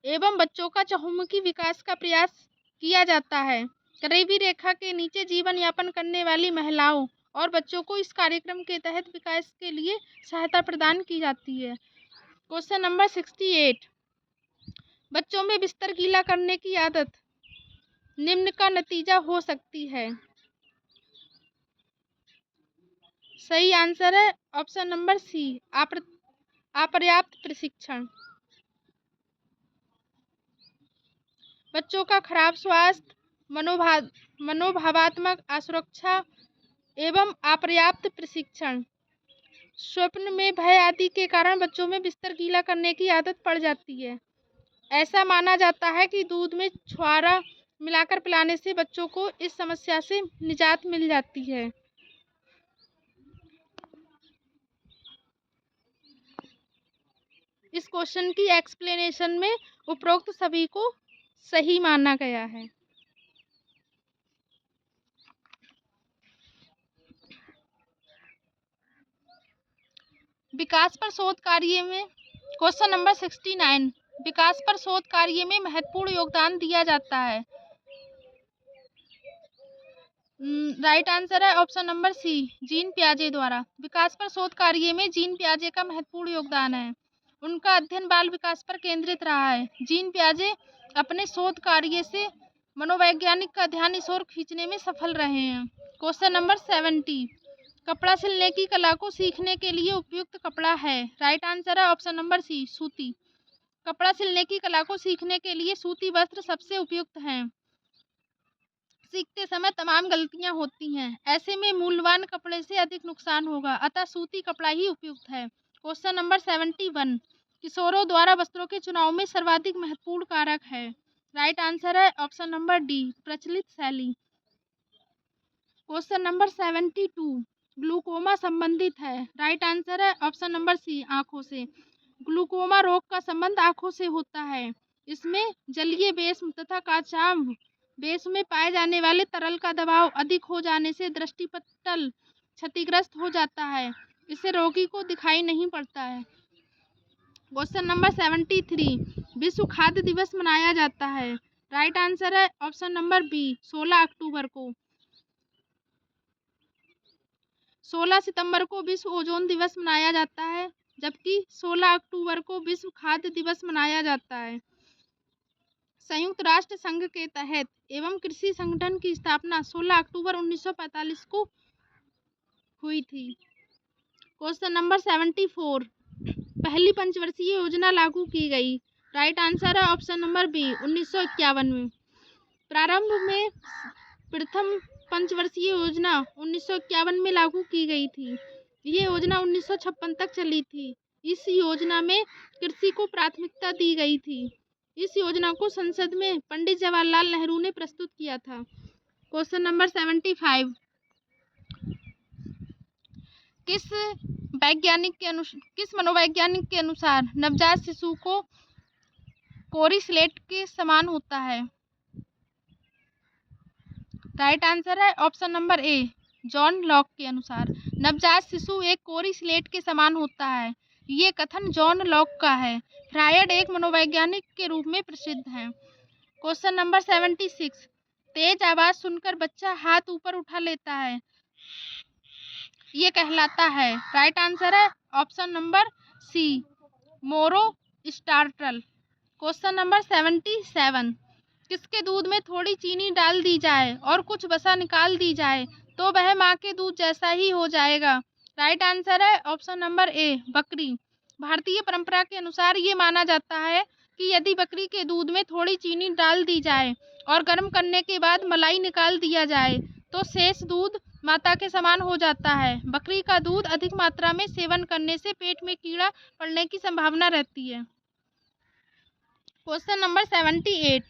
एवं बच्चों का चहुमुखी विकास का प्रयास किया जाता है। गरीबी रेखा के नीचे जीवन यापन करने वाली महिलाओं और बच्चों को इस कार्यक्रम के तहत विकास के लिए सहायता प्रदान की जाती है। क्वेश्चन नंबर 68, बच्चों में बिस्तर गीला करने की आदत निम्न का नतीजा हो सकती है। सही आंसर है ऑप्शन नंबर सी, अपर्याप्त प्रशिक्षण। बच्चों का खराब स्वास्थ्य, मनोभावात्मक असुरक्षा एवं अपर्याप्त प्रशिक्षण, स्वप्न में भय आदि के कारण बच्चों में बिस्तर गीला करने की आदत पड़ जाती है। ऐसा माना जाता है कि दूध में छुआरा मिलाकर पिलाने से बच्चों को इस समस्या से निजात मिल जाती है। इस क्वेश्चन की एक्सप्लेनेशन में उपरोक्त सभी को सही माना गया है। विकास पर शोध कार्य में क्वेश्चन नंबर 69, विकास पर शोध कार्य में महत्वपूर्ण योगदान दिया जाता है। राइट आंसर है ऑप्शन नंबर सी, जीन पियाजे द्वारा। विकास पर शोध कार्य में जीन पियाजे का महत्वपूर्ण योगदान है। उनका अध्ययन बाल विकास पर केंद्रित रहा है। जीन पियाजे अपने शोध कार्य से मनोवैज्ञानिक का ध्यान इस ओर खींचने में सफल रहे हैं। क्वेश्चन नंबर 70, कपड़ा सिलने की कला को सीखने के लिए उपयुक्त कपड़ा है। राइट आंसर है ऑप्शन नंबर सी, सूती। कपड़ा सिलने की कला को सीखने के लिए सूती वस्त्र सबसे उपयुक्त हैं। सीखते समय तमाम गलतियां होती हैं, ऐसे में मूल्यवान कपड़े से अधिक नुकसान होगा, अतः सूती कपड़ा ही उपयुक्त है। क्वेश्चन नंबर 71, किशोरों द्वारा वस्त्रों के चुनाव में सर्वाधिक महत्वपूर्ण कारक है। राइट आंसर है ऑप्शन नंबर डी, प्रचलित शैली। क्वेश्चन नंबर 72, ग्लूकोमा संबंधित है। राइट आंसर है ऑप्शन नंबर सी, आंखों से। ग्लूकोमा रोग का संबंध आंखों से होता है। इसमें जलीय बेस तथा काचाभ बेस में पाए जाने वाले तरल का दबाव अधिक हो जाने से दृष्टिपटल क्षतिग्रस्त हो जाता है, इससे रोगी को दिखाई नहीं पड़ता है। क्वेश्चन नंबर 73, विश्व खाद्य दिवस मनाया जाता है। राइट आंसर है ऑप्शन नंबर बी, 16 अक्टूबर को। 16 सितंबर को विश्व ओजोन दिवस मनाया जाता है, जबकि 16 अक्टूबर को विश्व खाद्य दिवस मनाया जाता है। संयुक्त राष्ट्र संघ के तहत एवं कृषि संगठन की स्थापना 16 अक्टूबर 1945 को हुई थी। क्वेश्चन नंबर 74, पहली पंचवर्षीय योजना लागू की गई। राइट आंसर है ऑप्शन नंबर बी, 1951 में। प्रारंभ में प्रथम पंचवर्षीय योजना 1951 में लागू की गई थी। ये योजना 1956 तक चली थी। इस योजना में कृषि को प्राथमिकता दी गई थी। इस योजना को संसद में पंडित जवाहरलाल नेहरू ने प्रस्तुत किया था। क्वेश्चन नंबर 75, किस मनोवैज्ञानिक के अनुसार नवजात शिशु को कोरी स्लेट के समान होता है। राइट आंसर है ऑप्शन नंबर ए, जॉन लॉक के अनुसार नवजात शिशु एक कोरी स्लेट के समान होता है। ये कथन जॉन लॉक का है। फ्रायड एक मनोवैज्ञानिक के रूप में प्रसिद्ध हैं। क्वेश्चन नंबर 76, तेज आवाज सुनकर बच्चा हाथ ऊपर उठा लेता है, ये कहलाता है। राइट आंसर है ऑप्शन नंबर सी, मोरो स्टार्टल। क्वेश्चन नंबर 77, किसके दूध में थोड़ी चीनी डाल दी जाए और कुछ वसा निकाल दी जाए तो वह माँ के दूध जैसा ही हो जाएगा। राइट आंसर है ऑप्शन नंबर ए, बकरी। भारतीय परंपरा के अनुसार ये माना जाता है कि यदि बकरी के दूध में थोड़ी चीनी डाल दी जाए और गर्म करने के बाद मलाई निकाल दिया जाए तो शेष दूध माता के समान हो जाता है। बकरी का दूध अधिक मात्रा में सेवन करने से पेट में कीड़ा पड़ने की संभावना रहती है। क्वेश्चन नंबर 78,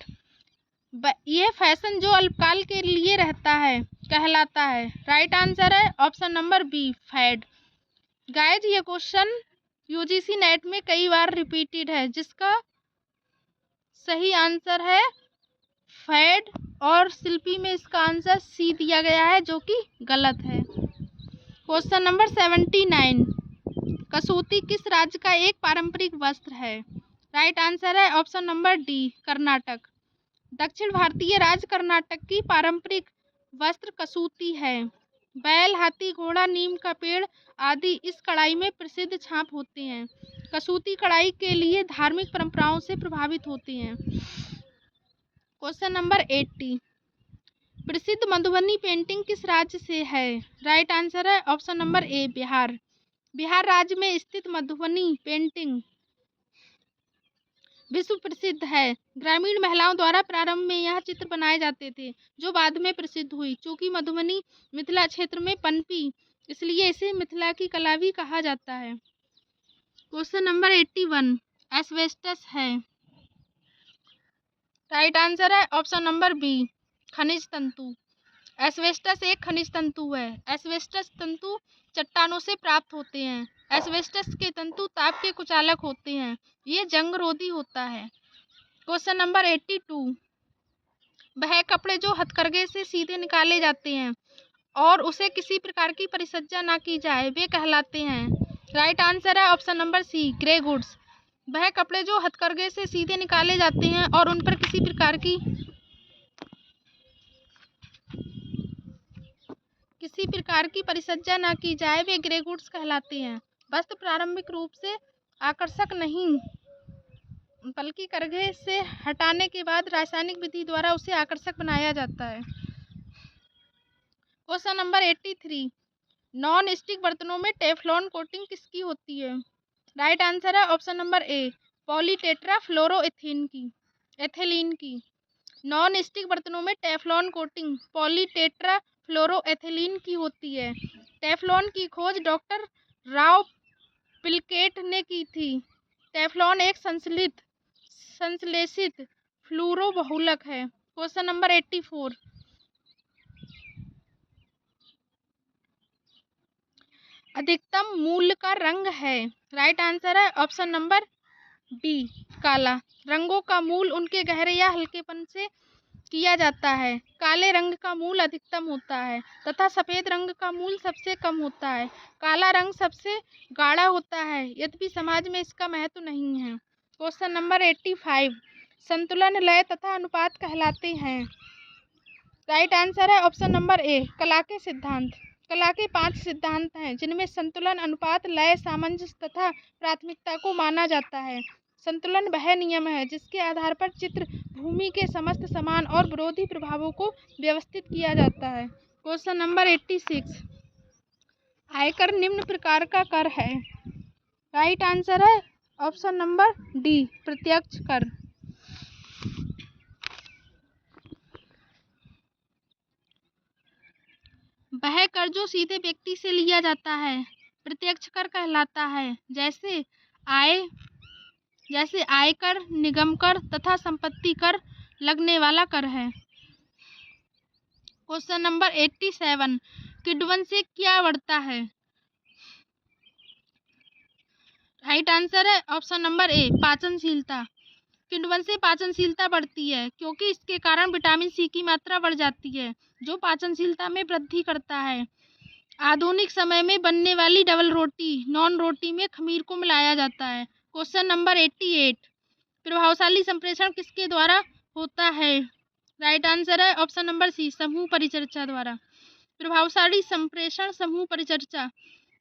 यह फैशन जो अल्पकाल के लिए रहता है कहलाता है। राइट आंसर है option number B, fad. Guys, ये क्वेश्चन यूजीसी नेट में कई बार रिपीटेड है, जिसका सही आंसर है फैड, और शिल्पी में इसका आंसर सी दिया गया है, जो कि गलत है। क्वेश्चन नंबर 79, कसूती किस राज्य का एक पारंपरिक वस्त्र है। राइट आंसर है ऑप्शन नंबर डी, कर्नाटक। दक्षिण भारतीय राज्य कर्नाटक की पारंपरिक वस्त्र कसूती है। बैल, हाथी, घोड़ा, नीम का पेड़ आदि इस कढ़ाई में प्रसिद्ध छाप होते हैं। कसूती कढ़ाई के लिए धार्मिक परंपराओं से प्रभावित होते हैं। क्वेश्चन नंबर 80, प्रसिद्ध मधुबनी पेंटिंग किस राज्य से है। राइट आंसर है ऑप्शन नंबर ए, बिहार। बिहार राज्य में स्थित मधुबनी पेंटिंग विश्व प्रसिद्ध है। ग्रामीण महिलाओं द्वारा प्रारंभ में यह चित्र बनाए जाते थे, जो बाद में प्रसिद्ध हुई। चूंकि मधुबनी मिथिला क्षेत्र में पनपी, इसलिए इसे मिथिला की कला भी कहा जाता है। क्वेश्चन नंबर 81, एस्बेस्टस है। राइट आंसर है ऑप्शन नंबर बी, खनिज तंतु। एस्बेस्टस एक खनिज तंतु है। एस्बेस्टस तंतु चट्टानों से प्राप्त होते हैं। एस्बेस्टस के तंतु ताप के कुचालक होते हैं। ये जंगरोधी होता है। क्वेश्चन नंबर 82, वह कपड़े जो हथकरघे से सीधे निकाले जाते हैं और उसे किसी प्रकार की परिसज्जा ना की जाए, वे कहलाते हैं। राइट आंसर है option number C, grey goods. वह कपड़े जो हथकरघे से सीधे निकाले जाते हैं और उन पर किसी प्रकार की परिसज्जा ना की जाए, वे ग्रे गुड्स कहलाते हैं। वस्त्र प्रारंभिक रूप से आकर्षक नहीं, बल्कि करघे से हटाने के बाद रासायनिक विधि द्वारा उसे आकर्षक बनाया जाता है। क्वेश्चन नंबर 83, नॉन स्टिक बर्तनों में टेफ्लॉन कोटिंग किसकी होती है। राइट आंसर है ऑप्शन नंबर ए, पॉलीटेट्रा फ्लोरोएथेलीन की। नॉन स्टिक बर्तनों में टेफ्लॉन कोटिंग पॉलीटेट्रा फ्लोरोएथिलीन की होती है। टेफ्लॉन की खोज डॉक्टर राव पिल्केट ने की थी। टेफ्लॉन एक संश्लेषित फ्लूरो बहुलक है। Question number 84। अधिकतम मूल्य का रंग है। राइट आंसर है ऑप्शन नंबर बी काला। रंगों का मूल उनके गहरे या हल्केपन से किया जाता है। काले रंग का मूल अधिकतम होता है तथा सफेद रंग का मूल सबसे कम होता है। काला रंग सबसे गाढ़ा होता है, यद्यपि समाज में इसका महत्व नहीं है। Question number 85। संतुलन, लय तथा अनुपात कहलाते हैं। राइट आंसर है ऑप्शन नंबर ए कला के सिद्धांत। कला के 5 सिद्धांत हैं जिनमें संतुलन, अनुपात, लय, सामंजस्य तथा प्राथमिकता को माना जाता है। संतुलन वह नियम है जिसके आधार पर चित्र भूमि के समस्त समान और विरोधी प्रभावों को व्यवस्थित किया जाता है। Question number 86। आयकर निम्न प्रकार का कर है। राइट आंसर है ऑप्शन नंबर डी प्रत्यक्ष कर। वह कर जो सीधे व्यक्ति से लिया जाता है प्रत्यक्ष कर कहलाता है, जैसे आयकर, निगम कर तथा संपत्ति कर लगने वाला कर है। Question number 87। किण्वन से क्या बढ़ता है। राइट आंसर है ऑप्शन नंबर ए पाचनशीलता। किण्वन से पाचनशीलता बढ़ती है क्योंकि इसके कारण विटामिन सी की मात्रा बढ़ जाती है जो पाचनशीलता में वृद्धि करता है। आधुनिक समय में बनने वाली डबल रोटी, नॉन रोटी में खमीर को मिलाया जाता है। Question number 88। प्रभावशाली संप्रेषण किसके द्वारा होता है। राइट आंसर है ऑप्शन नंबर सी समूह परिचर्चा द्वारा। प्रभावशाली संप्रेषण समूह परिचर्चा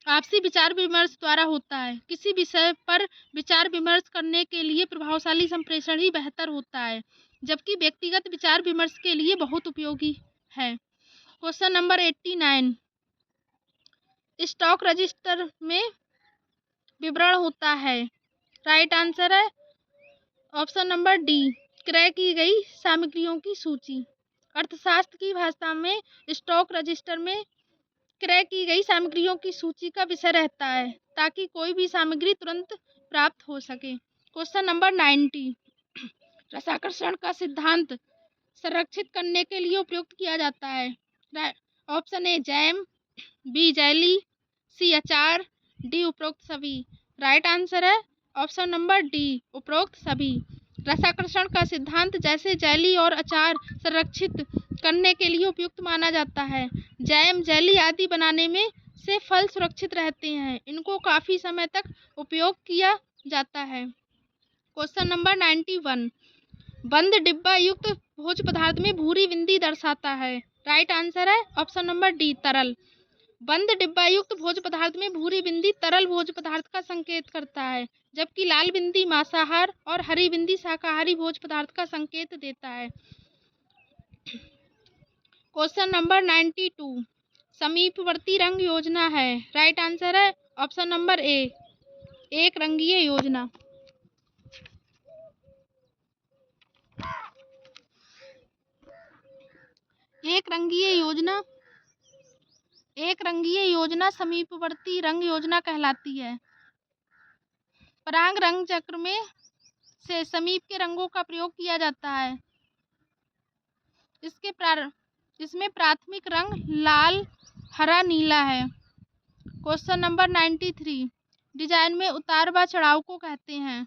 आपसी विचार विमर्श द्वारा होता है। किसी विषय पर विचार विमर्श करने के लिए प्रभावशाली संप्रेषण ही बेहतर होता है, जबकि व्यक्तिगत विचार विमर्श के लिए बहुत उपयोगी है। Question number 89। स्टॉक रजिस्टर में विवरण होता है। राइट आंसर है ऑप्शन नंबर डी क्रय की गई सामग्रियों की सूची। अर्थशास्त्र की भाषा में स्टॉक रजिस्टर में क्रय की गई सामग्रियों की सूची का विषय रहता है ताकि कोई भी सामग्री तुरंत प्राप्त हो सके। Question number 90। रसाकर्षण का सिद्धांत संरक्षित करने के लिए उपयोग किया जाता है। Option A jam, B jelly, C अचार, डी उपरोक्त सभी। राइट आंसर है ऑप्शन नंबर डी उपरोक्त सभी। रसाकर्षण का सिद्धांत जैसे जेली और अचार संरक्षित करने के लिए उपयुक्त माना जाता है। जैम, जेली आदि बनाने में से फल सुरक्षित रहते हैं, इनको काफी समय तक उपयोग किया जाता है। Question number 91। बंद डिब्बा युक्त भोज्य पदार्थ में भूरी बिंदी दर्शाता है। राइट आंसर है ऑप्शन नंबर डी तरल। बंद डिब्बा युक्त भोज्य पदार्थ में भूरी बिंदी तरल भोज्य पदार्थ का संकेत करता है, जबकि लाल बिंदी मांसाहार और हरी बिंदी शाकाहारी भोज्य पदार्थ का संकेत देता है। Question number 92। समीपवर्ती रंग योजना है। राइट आंसर है ऑप्शन नंबर ए एक रंगीय योजना। एक रंगीय योजना समीपवर्ती रंग योजना कहलाती है। पराग रंग चक्र में से समीप के रंगों का प्रयोग किया जाता है। इसमें प्राथमिक रंग लाल, हरा, नीला है। Question number 93। डिजाइन में उतार व चढ़ाव को कहते हैं।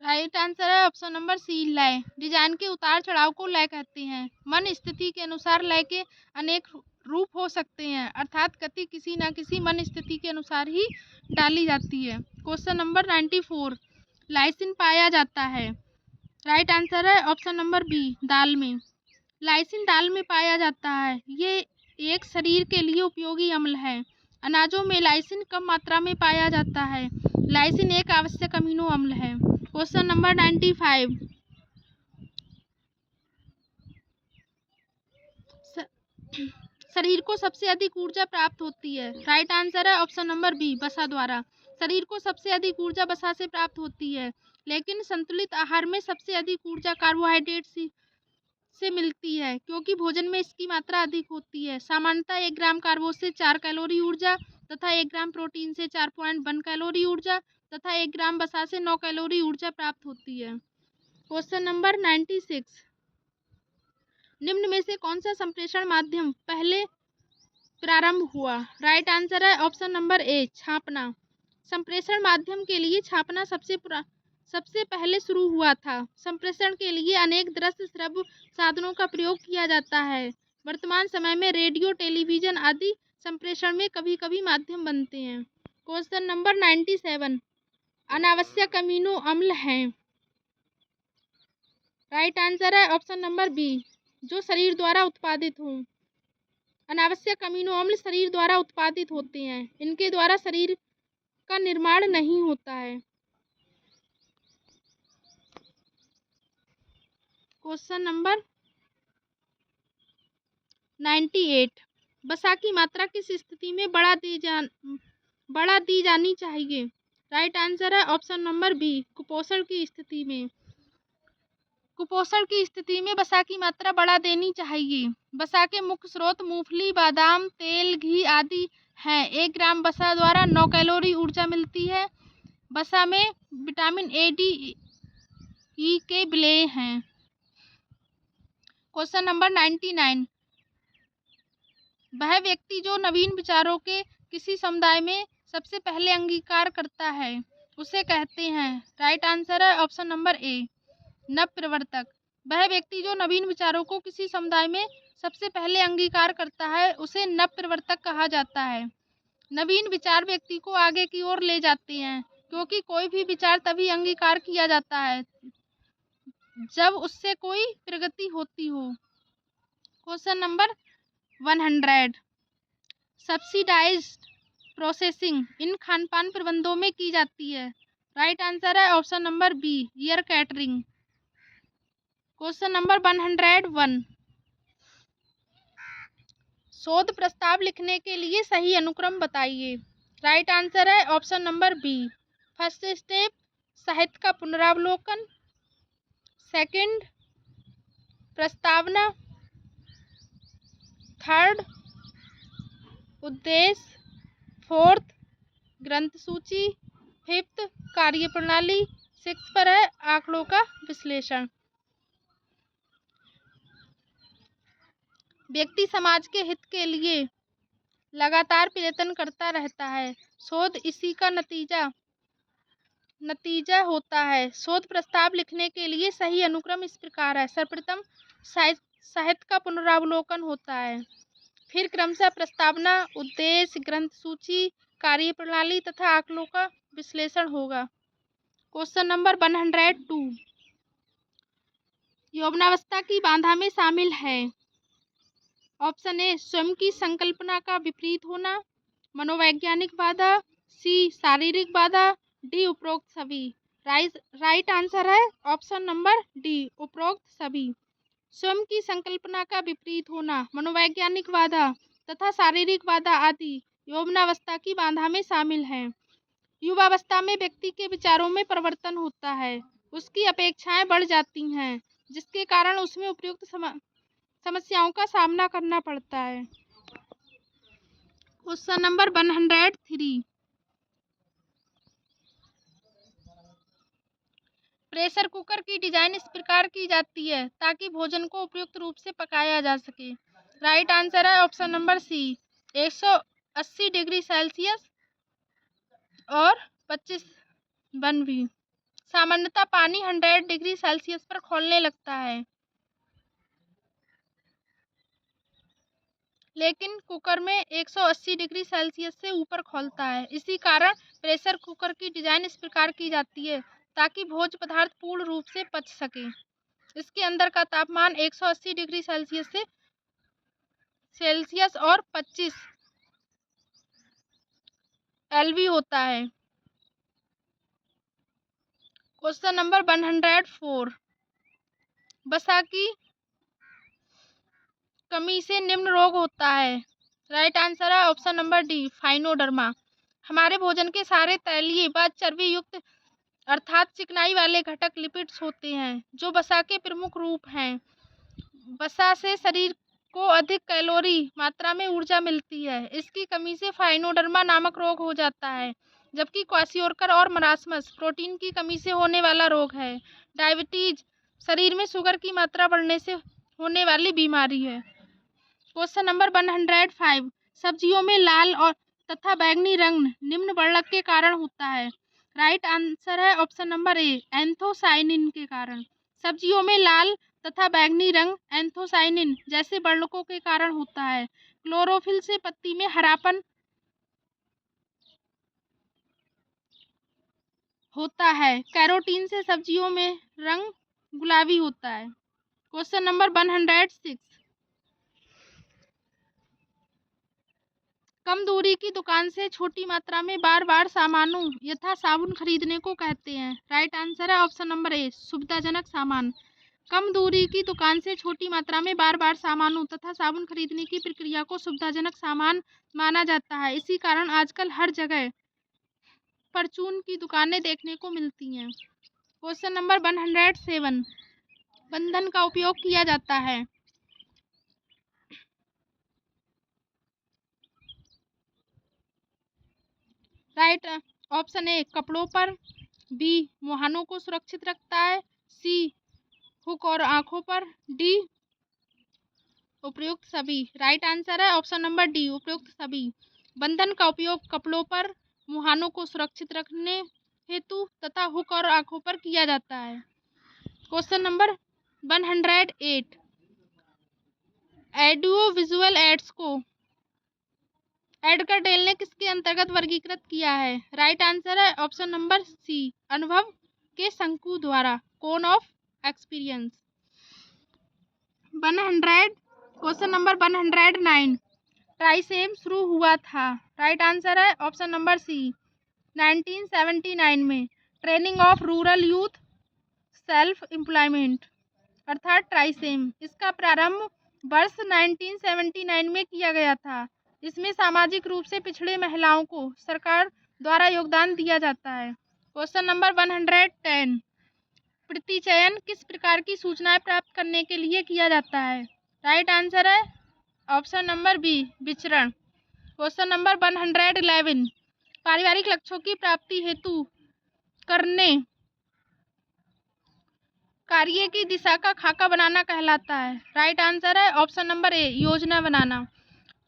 राइट आंसर है ऑप्शन नंबर सी लय। डिजाइन के उतार चढ़ाव को लय कहते हैं। मन स्थिति के अनुसार लय के अनेक रूप हो सकते हैं, अर्थात गति किसी न किसी मन स्थिति के अनुसार ही डाली जाती है। Question number 94। लाइसिन पाया जाता है। राइट आंसर है ऑप्शन नंबर बी दाल में। लाइसिन दाल में पाया जाता है। ये एक शरीर के लिए उपयोगी अम्ल है। अनाजों में लाइसिन कम मात्रा में पाया जाता है। लाइसिन एक आवश्यक अमीनो अम्ल है। Question number 95। शरीर को सबसे अधिक ऊर्जा प्राप्त होती है। राइट आंसर है ऑप्शन नंबर बी वसा द्वारा। शरीर को सबसे अधिक ऊर्जा वसा से प्राप्त होती है, लेकिन संतुलित आहार में सबसे अधिक ऊर्जा कार्बोहाइड्रेट से मिलती है, क्योंकि भोजन में इसकी मात्रा अधिक होती है। सामान्यतः 1 ग्राम कार्बों से 4 कैलोरी ऊर्जा तथा 1 ग्राम प्रोटीन से 4.1 कैलोरी ऊर्जा तथा 1 ग्राम वसा से 9 कैलोरी ऊर्जा प्राप्त होती है। क्वेश्चन नंबर 96, निम्न में से कौन सा संप्रेषण माध्यम पहले प्रारंभ हुआ? राइट आंसर है ऑप्शन नंबर ए, छापना। संप्रेषण माध्यम के लिए छापना सबसे पहले शुरू हुआ था। संप्रेषण के लिए अनेक दृश्य श्रव्य साधनों का प्रयोग किया जाता है। वर्तमान समय में रेडियो, टेलीविजन आदि संप्रेषण में कभी कभी माध्यम बनते हैं। क्वेश्चन नंबर 97, अनावश्यक अमीनो अम्ल हैं। राइट आंसर है ऑप्शन नंबर बी, जो शरीर द्वारा उत्पादित हों। अनावश्यक अमीनो अम्ल शरीर द्वारा उत्पादित होते हैं, इनके द्वारा शरीर का निर्माण नहीं होता है। क्वेश्चन नंबर 98, वसा की मात्रा किस स्थिति में बढ़ा दी जानी चाहिए? राइट आंसर है ऑप्शन नंबर बी, कुपोषण की स्थिति में। कुपोषण की स्थिति में वसा की मात्रा बढ़ा देनी चाहिए। वसा के मुख्य स्रोत मूंगफली, बादाम, तेल, घी आदि हैं। 1 ग्राम वसा द्वारा 9 कैलोरी ऊर्जा मिलती है। वसा में विटामिन ए, डी, ई के विलेय हैं। क्वेश्चन नंबर 99, वह व्यक्ति जो नवीन विचारों के किसी समुदाय में सबसे पहले अंगीकार करता है उसे कहते हैं। राइट आंसर है ऑप्शन नंबर ए, नवप्रवर्तक। वह व्यक्ति जो नवीन विचारों को किसी समुदाय में सबसे पहले अंगीकार करता है उसे नवप्रवर्तक कहा जाता है। नवीन विचार व्यक्ति को आगे की ओर ले जाते हैं, क्योंकि कोई भी विचार तभी अंगीकार किया जाता है जब उससे कोई प्रगति होती हो। क्वेश्चन नंबर 100, सब्सिडाइज्ड प्रोसेसिंग इन खानपान प्रबंधों में की जाती है। राइट आंसर है option number B, year catering. Question number 101, शोध प्रस्ताव लिखने के लिए सही अनुक्रम बताइए। राइट आंसर है option number B, first step साहित्य का पुनरावलोकन, सेकंड प्रस्तावना, थर्ड उद्देश्य, फोर्थ ग्रंथ सूची, फिफ्थ कार्यप्रणाली, सिक्स पर है आंकड़ों का विश्लेषण। व्यक्ति समाज के हित के लिए लगातार प्रयत्न करता रहता है। शोध इसी का नतीजा होता है। शोध प्रस्ताव लिखने के लिए सही अनुक्रम इस प्रकार है। सर्वप्रथम साहित्य का पुनरावलोकन होता है, फिर क्रमशः प्रस्तावना, उद्देश्य, ग्रंथ सूची, कार्यप्रणाली तथा आंकड़ों का विश्लेषण होगा। क्वेश्चन नंबर 102, यौवनावस्था की बाधा में शामिल है। ऑप्शन ए, स्वयं की संकल्पना का विपरीत होना, मनोवैज्ञानिक बाधा, सी शारीरिक बाधा, डी उपरोक्त सभी। राइट आंसर है ऑप्शन नंबर डी, उपरोक्त सभी। स्वयं की संकल्पना का विपरीत होना, मनोवैज्ञानिक बाधा तथा शारीरिक बाधा आदि यौवनावस्था की बाधा में शामिल हैं। युवावस्था में व्यक्ति के विचारों में परिवर्तन होता है, उसकी अपेक्षाएं बढ़ जाती हैं, जिसके कारण उसमें उपयुक्त समस्याओं का सामना करना पड़ता है। क्वेश्चन नंबर 103, प्रेशर कुकर की डिजाइन इस प्रकार की जाती है ताकि भोजन को उपयुक्त रूप से पकाया जा सके। राइट आंसर है option number C, 180 degree Celsius और 25 बन भी। सामान्यतः पानी 100 डिग्री सेल्सियस पर खौलने लगता है, लेकिन कुकर में 180 डिग्री सेल्सियस से ऊपर खौलता है। इसी कारण प्रेशर कुकर की डिजाइन इस प्रकार की जाती है ताकि भोज्य पदार्थ पूर्ण रूप से पच सके। इसके अंदर का तापमान 180 डिग्री सेल्सियस और 25 एलवी होता है। क्वेश्चन नंबर 104, वसा की कमी से निम्न रोग होता है। राइट आंसर है ऑप्शन नंबर डी, फाइनोडर्मा। हमारे भोजन के सारे तैलीय व चर्बी युक्त अर्थात चिकनाई वाले घटक लिपिड्स होते हैं, जो वसा के प्रमुख रूप हैं। वसा से शरीर को अधिक कैलोरी मात्रा में ऊर्जा मिलती है। इसकी कमी से फाइनोडर्मा नामक रोग हो जाता है, जबकि क्वाशियोरकर और मरासमस प्रोटीन की कमी से होने वाला रोग है। डायबिटीज शरीर में शुगर की मात्रा बढ़ने से होने वाली बीमारी है। क्वेश्चन नंबर 105, सब्जियों में लाल और तथा बैंगनी रंग निम्न वर्णक के कारण होता है। राइट आंसर है ऑप्शन नंबर ए, एंथोसाइनिन के कारण। सब्जियों में लाल तथा बैंगनी रंग एंथोसाइनिन जैसे वर्णकों के कारण होता है। क्लोरोफिल से पत्ती में हरापन होता है। कैरोटीन से सब्जियों में रंग गुलाबी होता है। क्वेश्चन नंबर 106, कम दूरी की दुकान से छोटी मात्रा में बार बार सामानों यथा साबुन खरीदने को कहते हैं। राइट आंसर है ऑप्शन नंबर ए, सुविधाजनक सामान। कम दूरी की दुकान से छोटी मात्रा में बार बार सामानों तथा साबुन खरीदने की प्रक्रिया को सुविधाजनक सामान माना जाता है। इसी कारण आजकल हर जगह परचून की दुकानें देखने को मिलती हैं। क्वेश्चन नंबर 107, बंधन का उपयोग किया जाता है। राइट ऑप्शन ए, कपड़ों पर। बी, मुहानों को सुरक्षित रखता है। सी, हुक और आंखों पर। डी, उपयुक्त सभी। राइट आंसर है ऑप्शन नंबर डी, उपयुक्त सभी। बंधन का उपयोग कपड़ों पर, मुहानों को सुरक्षित रखने हेतु तथा हुक और आंखों पर किया जाता है। Question number 108, audio visual aids को एडगर डेल ने किसके अंतर्गत वर्गीकृत किया है। राइट आंसर है ऑप्शन नंबर सी, अनुभव के शंकु द्वारा, cone of experience. 100, question number 109, ट्राइसेम शुरू हुआ था। राइट आंसर है ऑप्शन नंबर सी, 1979 में। Training of rural youth self employment अर्थात ट्राइसेम, इसका प्रारंभ वर्ष 1979 में किया गया था। इसमें सामाजिक रूप से पिछड़े महिलाओं को सरकार द्वारा योगदान दिया जाता है। क्वेश्चन नंबर 110, प्रतिचयन किस प्रकार की सूचनाएं प्राप्त करने के लिए किया जाता है। राइट आंसर है ऑप्शन नंबर बी, विचरण। क्वेश्चन नंबर 111, पारिवारिक लक्ष्यों की प्राप्ति हेतु करने कार्य की दिशा का खाका बनाना कहलाता है। राइट आंसर है ऑप्शन नंबर ए, योजना बनाना।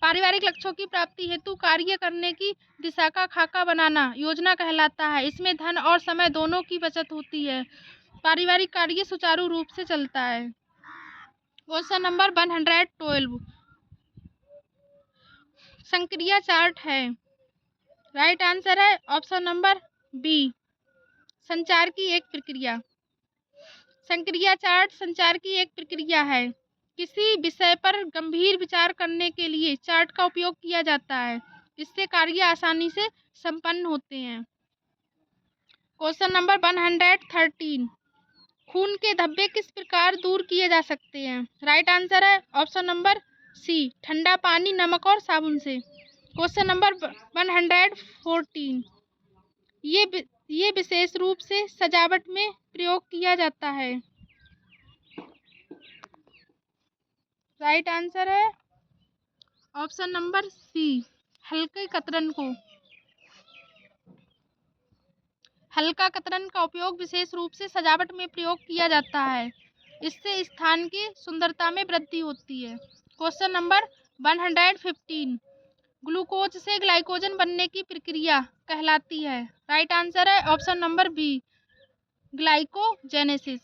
पारिवारिक लक्ष्यों की प्राप्ति हेतु कार्य करने की दिशा का खाका बनाना योजना कहलाता है। इसमें धन और समय दोनों की बचत होती है। पारिवारिक कार्य सुचारू रूप से चलता है। क्वेश्चन नंबर 112, संक्रिया चार्ट है। राइट आंसर है ऑप्शन नंबर बी, संचार की एक प्रक्रिया। संक्रिया चार्ट संचार की एक प्रक्रिया है। किसी विषय पर गंभीर विचार करने के लिए चार्ट का उपयोग किया जाता है। इससे कार्य आसानी से संपन्न होते हैं। क्वेश्चन नंबर 113, खून के धब्बे किस प्रकार दूर किए जा सकते हैं। राइट आंसर है ऑप्शन नंबर सी, ठंडा पानी, नमक और साबुन से। क्वेश्चन नंबर 114, ये विशेष रूप से सजावट में प्रयोग किया जाता है। राइट आंसर है ऑप्शन नंबर सी, हल्के कतरन को। हल्का कतरन का उपयोग विशेष रूप से सजावट में प्रयोग किया जाता है। इससे स्थान की सुंदरता में वृद्धि होती है। क्वेश्चन नंबर 115, ग्लूकोज से ग्लाइकोजन बनने की प्रक्रिया कहलाती है। राइट आंसर है option number B, glycogenesis.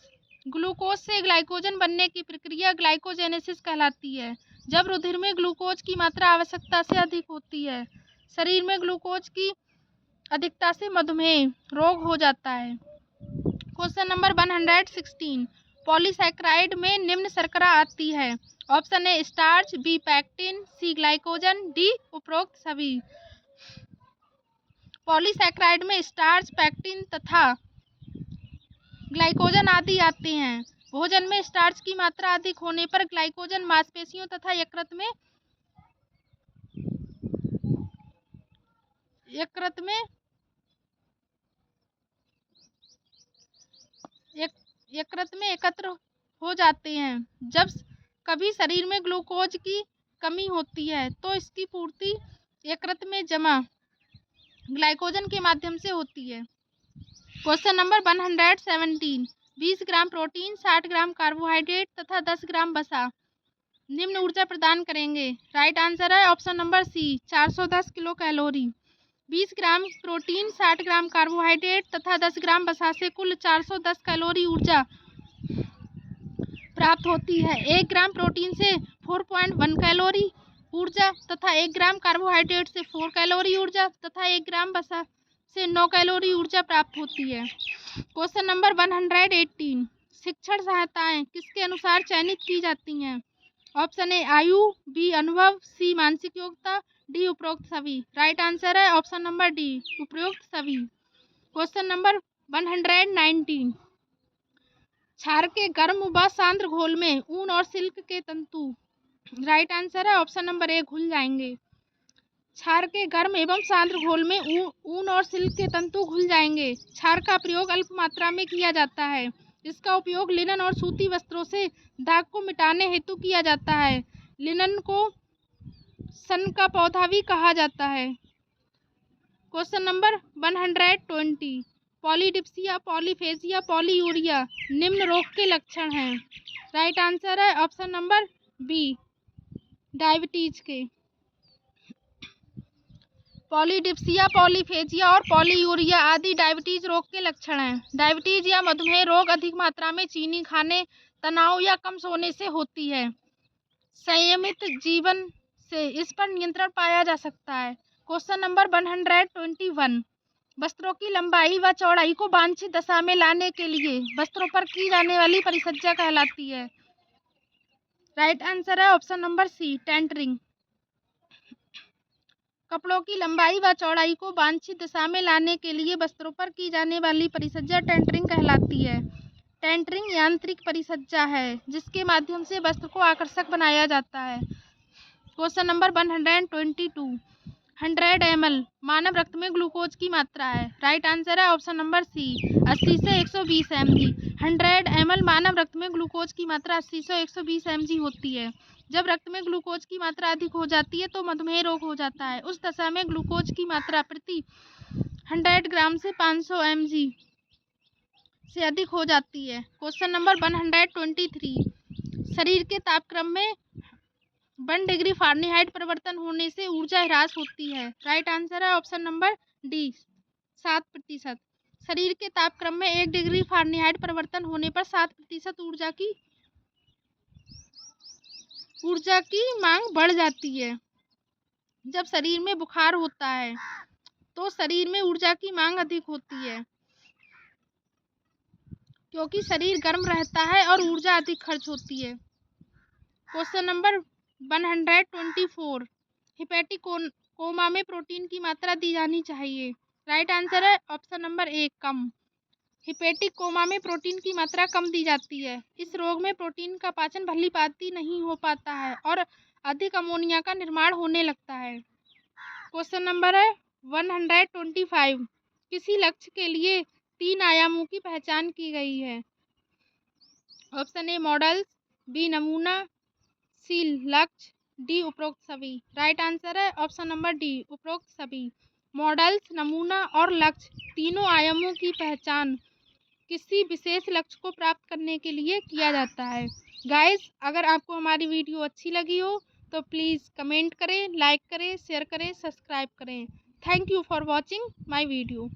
Glucose से ग्लाइकोजन बनने की प्रक्रिया ग्लाइकोजेनेसिस कहलाती है। जब रुधिर में ग्लूकोज की मात्रा आवश्यकता से अधिक होती है, शरीर में ग्लूकोज की अधिकता से मधुमेह रोग हो जाता है। क्वेश्चन नंबर 116, पॉलीसैकेराइड में निम्न शर्करा आती है। Option A, starch. B, pectin. C, glycogen. D, उपरोक्त सभी। पॉलीसैकेराइड में स्टार्च, पैक्टिन तथा ग्लाइकोजन आदि आते हैं। भोजन में स्टार्च की मात्रा अधिक होने पर ग्लाइकोजन मांसपेशियों तथा यकृत में एकत्र हो जाते हैं। जब कभी शरीर में ग्लूकोज की कमी होती है तो इसकी पूर्ति यकृत में जमा ग्लाइकोजन के माध्यम से होती है। Question number 117। 20 gram protein, 60 gram carbohydrate तथा 10 ग्राम वसा निम्न ऊर्जा प्रदान करेंगे। राइट आंसर है option number C, 410 kilocalorie. 20 gram protein, 60 gram carbohydrate तथा 10 ग्राम वसा से कुल 410 कैलोरी ऊर्जा प्राप्त होती है। 1 ग्राम प्रोटीन से 4.1 कैलोरी ऊर्जा तथा 1 ग्राम कार्बोहाइड्रेट से 4 कैलोरी ऊर्जा तथा 1 ग्राम वसा से 9 कैलोरी ऊर्जा प्राप्त होती है। Question number 118। शिक्षण सहायताएं किसके अनुसार चयनित की जाती हैं? ऑप्शन ए आयु, बी अनुभव, सी मानसिक योग्यता, डी उपरोक्त सभी। राइट आंसर है ऑप्शन नंबर डी, उपरोक्त सभी। Question number 119। क्षार के गर्म व सांद्र घोल में ऊन और सिल्क के तंतु। राइट आंसर है ऑप्शन नंबर ए, घुल जाएंगे। क्षार के गर्म एवं सांद्र घोल में ऊन और सिल्क के तंतु घुल जाएंगे। क्षार का प्रयोग अल्प मात्रा में किया जाता है। इसका उपयोग लिनन और सूती वस्त्रों से दाग को मिटाने हेतु किया जाता है। लिनन को सन का पौधा भी कहा जाता है। Question number 120। Polydipsia, polyphagia, polyuria निम्न रोग के लक्षण हैं। राइट आंसर है ऑप्शन नंबर बी, डायबिटीज के। पॉलीडिप्सिया, पॉलीफेजिया और पॉलीयूरिया आदि डायबिटीज रोग के लक्षण हैं। डायबिटीज या मधुमेह रोग अधिक मात्रा में चीनी खाने, तनाव या कम सोने से होती है। संयमित जीवन से इस पर नियंत्रण पाया जा सकता है। Question number 121। वस्त्रों की लंबाई व चौड़ाई को वांछित दशा में लाने के लिए वस्त्रों पर की जाने वाली परिसज्जा कहलाती है। राइट आंसर है ऑप्शन नंबर सी, टेंटरिंग। कपड़ों की लंबाई व चौड़ाई को वांछित दिशा में लाने के लिए वस्त्रों पर की जाने वाली परिसज्जा टेंटरिंग कहलाती है। टेंटरिंग यांत्रिक परिसज्जा है जिसके माध्यम से वस्त्र को आकर्षक बनाया जाता है। Question number 122। 100 ml मानव रक्त में ग्लूकोज की मात्रा है। राइट आंसर है ऑप्शन नंबर सी, 80 से 120 mg। 100 ml मानव रक्त में ग्लूकोज की मात्रा 80 से 120 mg होती है। जब रक्त में ग्लूकोज की मात्रा अधिक हो जाती है तो मधुमेह रोग हो जाता है। उस दशा में ग्लूकोज की मात्रा प्रति 100 ग्राम से 500 mg से अधिक हो जाती है। Question number 123। शरीर के तापक्रम में 1 डिग्री फ़ारेनहाइट परिवर्तन होने से ऊर्जा ह्रास होती है। राइट आंसर है ऑप्शन नंबर डी, 7%। शरीर के तापक्रम में 1 डिग्री फ़ारेनहाइट परिवर्तन होने पर 7% ऊर्जा की मांग बढ़ जाती है। जब शरीर में बुखार होता है तो शरीर में ऊर्जा की मांग अधिक होती है क्योंकि शरीर गर्म रहता है और ऊर्जा अधिक खर्च होती है। Question number 124। हिपैटिक कोमा में प्रोटीन की मात्रा दी जानी चाहिए। राइट आंसर है ऑप्शन नंबर ए, कम। हिपैटिक कोमा में प्रोटीन की मात्रा कम दी जाती है। इस रोग में प्रोटीन का पाचन भली भांति नहीं हो पाता है और अधिक अमोनिया का निर्माण होने लगता है। क्वेश्चन नंबर है 125। किसी लक्ष्य के लिए 3 आयामों की पहचान की गई है। ऑप्शन ए मॉडल्स, बी नमूना, सी लक्ष्य, डी उपरोक्त सभी। राइट आंसर है ऑप्शन नंबर डी, उपरोक्त सभी। मॉडल्स, नमूना और लक्ष्य तीनों आयामों की पहचान किसी विशेष लक्ष्य को प्राप्त करने के लिए किया जाता है। गाइस, अगर आपको हमारी वीडियो अच्छी लगी हो तो प्लीज़ कमेंट करें, लाइक करें, शेयर करें, सब्सक्राइब करें। Thank you for watching my video.